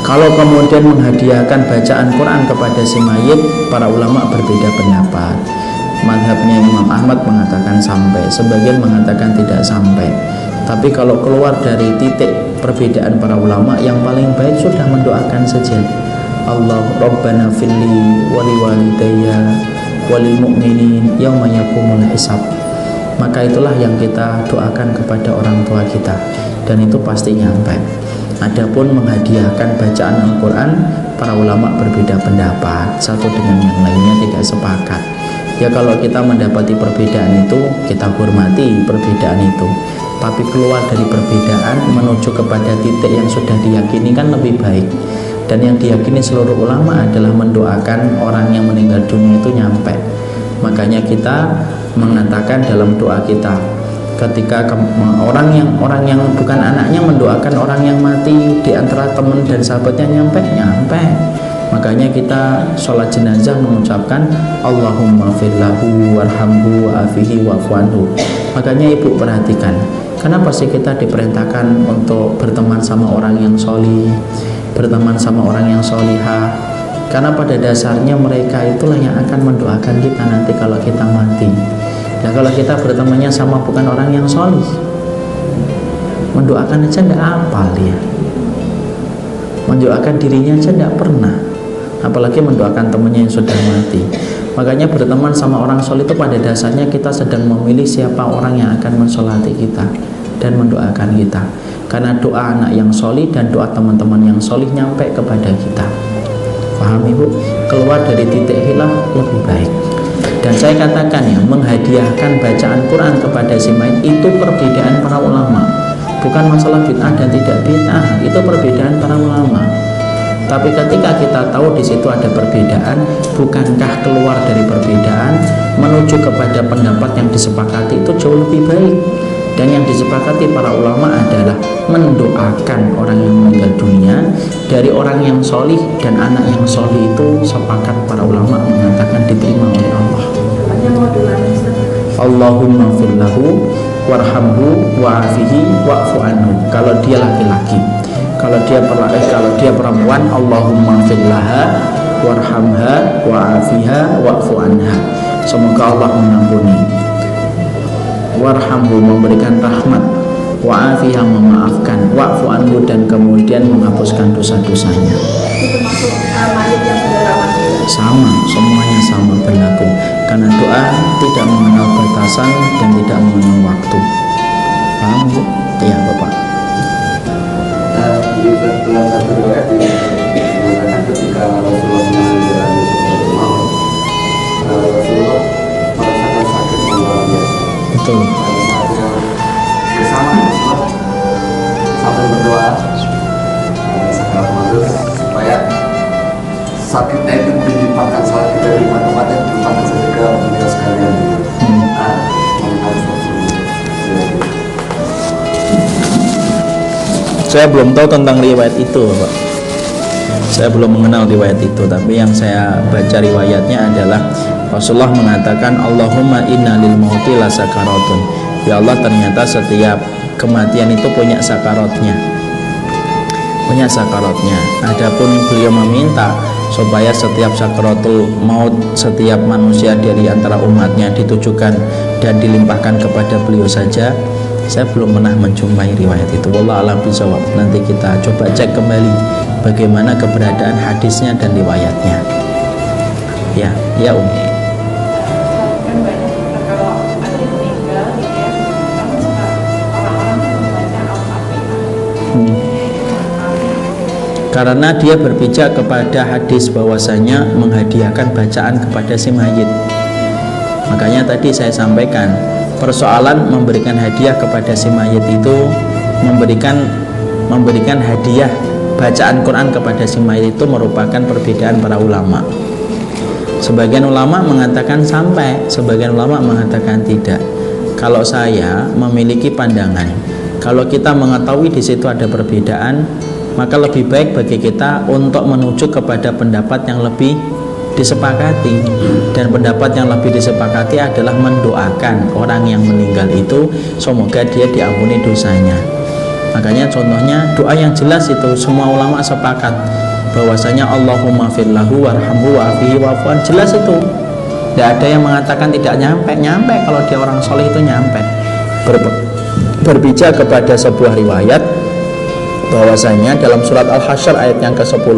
Kalau kemudian menghadiahkan bacaan Quran kepada si mayit, para ulama berbeda pendapat. Mazhabnya Imam Ahmad mengatakan sampai, sebagian mengatakan tidak sampai. Tapi kalau keluar dari titik perbedaan para ulama, yang paling baik sudah mendoakan saja. Allah Rabbana filli wali walidayya walil mu'minin yauma yaqumul hisab. Maka itulah yang kita doakan kepada orang tua kita, dan itu pasti nyampe. Adapun menghadiahkan bacaan Al-Quran, para ulama berbeda pendapat, satu dengan yang lainnya tidak sepakat. Ya kalau kita mendapati perbedaan itu, kita hormati perbedaan itu. Tapi keluar dari perbedaan menuju kepada titik yang sudah diyakini kan lebih baik. Dan yang diyakini seluruh ulama adalah mendoakan orang yang meninggal dunia itu nyampe. Makanya kita mengatakan dalam doa kita, ketika orang yang bukan anaknya mendoakan orang yang mati di antara teman dan sahabatnya nyampe. Makanya kita sholat jenazah mengucapkan Allahumma firlahu warhamhu wa'afihi wa'fu'anhu. Makanya ibu perhatikan, kenapa sih kita diperintahkan untuk berteman sama orang yang sholih, berteman sama orang yang sholihah? Karena pada dasarnya mereka itulah yang akan mendoakan kita nanti kalau kita mati. Nah kalau kita bertemannya sama bukan orang yang sholih, mendoakan aja tidak hafal ya, mendoakan dirinya aja tidak pernah, apalagi mendoakan temannya yang sudah mati. Makanya berteman sama orang sholih itu pada dasarnya kita sedang memilih siapa orang yang akan mensolati kita dan mendoakan kita. Karena doa anak yang sholih dan doa teman-teman yang sholih nyampe kepada kita. Paham ibu? Keluar dari titik hilaf lebih baik. Dan saya katakan ya, menghadiahkan bacaan Quran kepada si mayit itu perbedaan para ulama. Bukan masalah bid'ah dan tidak bid'ah, itu perbedaan para ulama. Tapi ketika kita tahu di situ ada perbedaan, bukankah keluar dari perbedaan menuju kepada pendapat yang disepakati itu jauh lebih baik? Dan yang disepakati para ulama adalah mendoakan orang yang meninggal dunia dari orang yang sholih, dan anak yang sholih itu sepakat para ulama mengatakan diterima oleh Allah. Allahumma firlahu warhamhu wa'afihi wa'fu'anhu. Kalau dia laki-laki, kalau dia perempuan, Allahumma firlaha warhamha wa'afiha wa'fu'anha. Semoga Allah mengampuni, warhamhu memberikan rahmat, wa'afiha memaafkan, wa'fu anhu dan kemudian menghapuskan dosa-dosanya. Itu termasuk mayit yang sudah lama. Sama, semuanya sama berlaku. Karena doa tidak mengenal batasan dan tidak mengenal waktu. Paham bu? Iya bapak. Di dalam satu riwayat dikatakan ketika Rasulullah meninggal maut, Rasulullah merasakan sakit yang luar biasa. Betul. Saatnya bersama Rasulullah sambil berdoa sakaratul maut supaya sakitnya itu dilimpahkan, salah kita di tempatnya dilimpahkan saja ke beliau sekalian. Saya belum tahu tentang riwayat itu, Pak. Saya belum mengenal riwayat itu, tapi yang saya baca riwayatnya adalah Rasulullah mengatakan, Allahumma inna lil mauti la sakaratun. Ya Allah, ternyata setiap kematian itu punya sakaratnya. Punya sakaratnya. Adapun beliau meminta supaya setiap sakaratul maut setiap manusia dari antara umatnya ditujukan dan dilimpahkan kepada beliau saja. Saya belum pernah menjumpai riwayat itu. Wallahu a'lam bishawab. Nanti kita coba cek kembali bagaimana keberadaan hadisnya dan riwayatnya. Ya, ya Kan banyak kalau ada yang meninggal gitu ya, kan suka orang-orang tuh membaca Al-Fatihah. Karena dia berpijak kepada hadis bahwasanya menghadiahkan bacaan kepada si mayit. Makanya tadi saya sampaikan, persoalan memberikan hadiah kepada si mayit itu memberikan hadiah bacaan Quran kepada si mayit itu merupakan perbedaan para ulama. Sebagian ulama mengatakan sampai, sebagian ulama mengatakan tidak. Kalau saya memiliki pandangan, kalau kita mengetahui di situ ada perbedaan, maka lebih baik bagi kita untuk menuju kepada pendapat yang lebih disepakati. Dan pendapat yang lebih disepakati adalah mendoakan orang yang meninggal itu semoga dia diampuni dosanya. Makanya contohnya doa yang jelas itu semua ulama sepakat bahwasanya Allahumma firlahu warhamhu wa'afihi wa'fuan, jelas itu. Tidak ada yang mengatakan tidak nyampe kalau dia orang soleh itu nyampe. Berbicara kepada sebuah riwayat bahwasanya dalam surat Al-Hasyr ayat yang ke-10,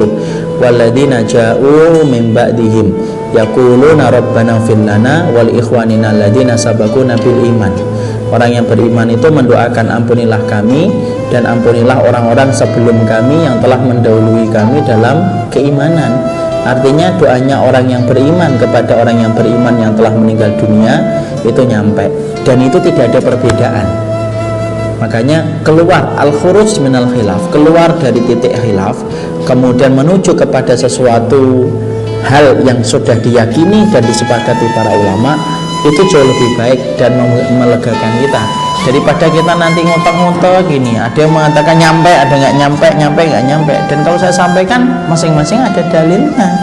walladzina ja'u min ba'dihim yaquluna rabbana fir lana wal ikhwanina alladzina sabaquna bil iman. Orang yang beriman itu mendoakan ampunilah kami dan ampunilah orang-orang sebelum kami yang telah mendahului kami dalam keimanan. Artinya doanya orang yang beriman kepada orang yang beriman yang telah meninggal dunia itu nyampe, dan itu tidak ada perbedaan. Makanya keluar al-khuruj minal khilaf, keluar dari titik khilaf, kemudian menuju kepada sesuatu hal yang sudah diyakini dan disepakati para ulama, itu jauh lebih baik dan melegakan kita daripada kita nanti ngotot-ngotot gini. Ada yang mengatakan nyampe, ada nggak nyampe, nggak nyampe. Dan kalau saya sampaikan masing-masing ada dalilnya.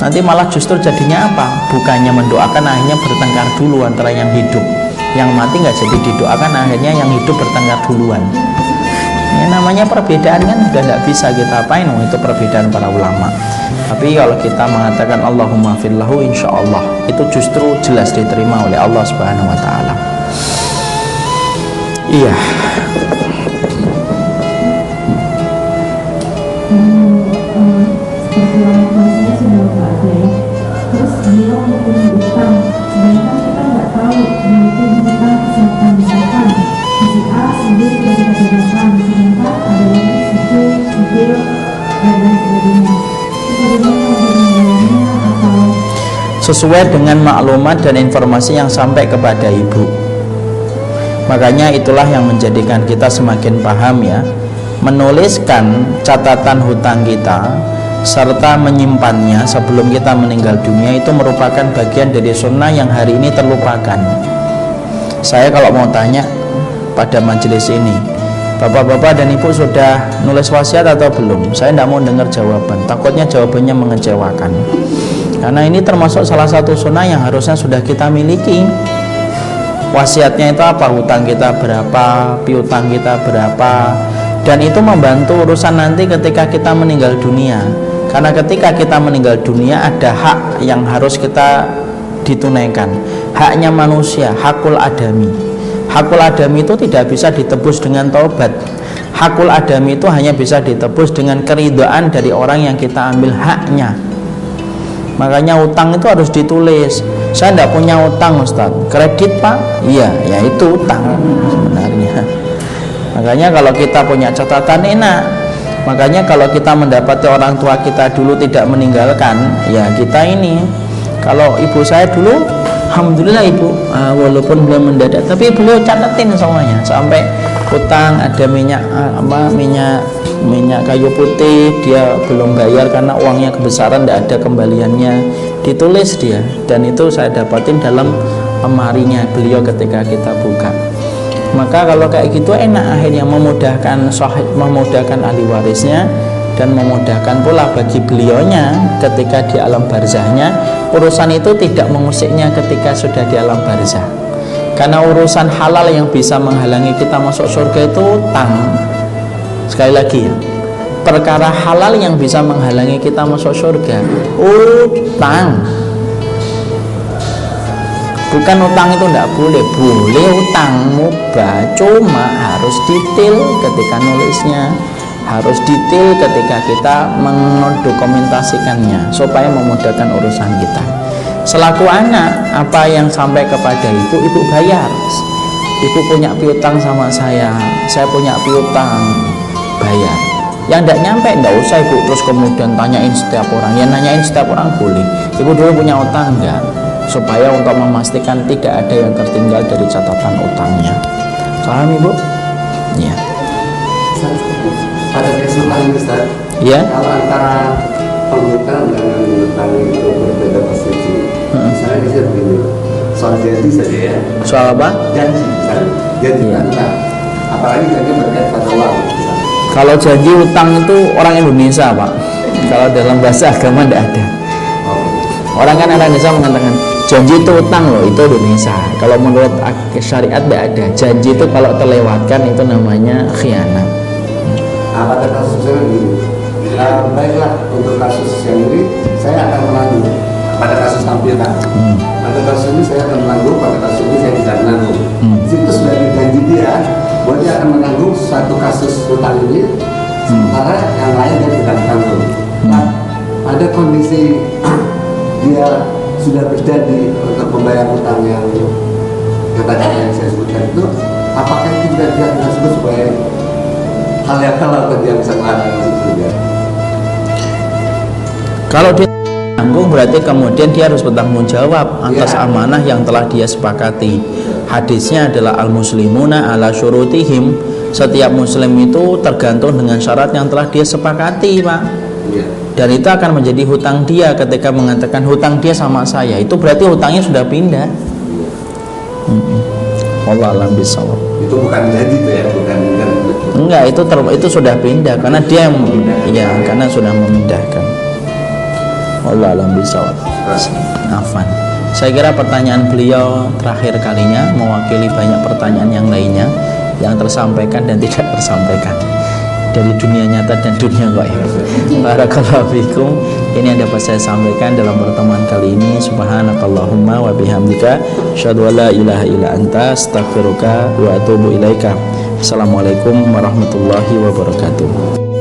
Nanti malah justru jadinya apa? Bukannya mendoakan, akhirnya bertengkar dulu antara yang hidup. Yang mati nggak jadi didoakan, akhirnya yang hidup bertengkar duluan. Ya, namanya perbedaan kan udah nggak bisa kita apain, itu perbedaan para ulama. Tapi kalau kita mengatakan Allahumma firlahu, insya Allah itu justru jelas diterima oleh Allah Subhanahu Wa Taala. Iya. Terus beliau mempunyai utang, sedangkan kita nggak tahu memiliki utang siapa misalkan si A sendiri tidak dadakan, sedangkan ada lagi si C, si D, dan lain sebagainya. Sesuai dengan maklumat dan informasi yang sampai kepada ibu. Makanya itulah yang menjadikan kita semakin paham ya, menuliskan catatan hutang kita serta menyimpannya sebelum kita meninggal dunia itu merupakan bagian dari sunnah yang hari ini terlupakan. Saya kalau mau tanya pada majelis ini, bapak-bapak dan ibu sudah nulis wasiat atau belum? Saya tidak mau dengar jawaban, takutnya jawabannya mengecewakan. Karena ini termasuk salah satu sunnah yang harusnya sudah kita miliki. Wasiatnya itu apa? Hutang kita berapa, piutang kita berapa, dan itu membantu urusan nanti ketika kita meninggal dunia. Karena ketika kita meninggal dunia ada hak yang harus kita ditunaikan, haknya manusia, hakul adami. Hakul adami itu tidak bisa ditebus dengan taubat. Hakul adami itu hanya bisa ditebus dengan keridhaan dari orang yang kita ambil haknya. Makanya utang itu harus ditulis. Saya tidak punya utang Ustaz, kredit Pak? Iya, ya itu utang sebenarnya. Makanya kalau kita punya catatan enak. Makanya kalau kita mendapati orang tua kita dulu tidak meninggalkan, ya kita ini, kalau ibu saya dulu Alhamdulillah ibu, walaupun belum mendadak, tapi beliau catatin semuanya sampai utang ada minyak kayu putih dia belum bayar karena uangnya kebesaran, tidak ada kembaliannya, ditulis dia, dan itu saya dapatin dalam lemarinya beliau ketika kita buka. Maka kalau kayak gitu enak, akhirnya memudahkan ahli warisnya dan memudahkan pula bagi beliaunya ketika di alam barzahnya. Urusan itu tidak mengusiknya ketika sudah di alam barzah, karena urusan halal yang bisa menghalangi kita masuk surga itu utang. Sekali lagi ya, perkara halal yang bisa menghalangi kita masuk surga utang. Bukan utang itu tidak boleh, boleh utang mubah, cuma harus detail ketika nulisnya, harus detail ketika kita mendokumentasikannya supaya memudahkan urusan kita. Selaku anak, apa yang sampai kepada ibu bayar. Ibu punya piutang sama saya punya piutang, bayar. Yang tidak nyampe tidak usah ibu terus kemudian tanyain setiap orang. Ya nanyain setiap orang boleh. Ibu dulu punya utang enggak? Supaya untuk memastikan tidak ada yang tertinggal dari catatan utangnya. Paham ibu? Ya. Pada kesimpulan ini Ustaz, Ya. kalau antara penghutang dengan menghutang itu berbeda persepsi. Misalnya bisa begini, soal janji saja ya. Soal apa? Janji, misalnya janji utang. Apalagi janji berkait pada uang. Misalnya. Kalau janji utang itu orang Indonesia pak. Kalau dalam bahasa agama tidak ada. Orang kan orang Indonesia mengatakan janji itu utang loh, itu Indonesia. Kalau menurut syariat tidak ada. Janji itu kalau terlewatkan itu namanya khianat. Nah, pada kasus saya begini, baiklah untuk kasus yang ini saya akan menanggung pada kasus tampilkan. Pada kasus ini saya akan menanggung, pada kasus ini saya tidak menanggung. Itu sudah dijanji dia bahwa dia akan menanggung suatu kasus utang ini, sementara yang lain dia tidak menanggung. Nah, pada kondisi dia sudah berjanji untuk membayar utang yang tadi yang saya sebutkan itu, apakah itu juga dia disebut sebagai hal yang halal bagi dia bisa melarang juga? Kalau dia tanggung berarti kemudian dia harus bertanggung jawab atas amanah yang telah dia sepakati. Hadisnya adalah al-muslimuna ala syurutihim. Setiap muslim itu tergantung dengan syarat yang telah dia sepakati pak. Dan itu akan menjadi hutang dia ketika mengatakan hutang dia sama saya. Itu berarti hutangnya sudah pindah. Wallahu a'lam bishawab. Itu bukan jadi itu ya, bukan. Enggak, itu sudah pindah karena dia ya karena sudah memindahkan. Wallahu a'lam bishawab. Afan. Saya kira pertanyaan beliau terakhir kalinya mewakili banyak pertanyaan yang lainnya yang tersampaikan dan tidak tersampaikan dari dunia nyata dan dunia gaib. Barakallahu fikum. Ini yang dapat saya sampaikan dalam pertemuan kali ini. Subhanakallahumma wa bihamdika asyhadu an la ilaha illa anta astaghfiruka wa atubu ilaika. Assalamualaikum warahmatullahi wabarakatuh.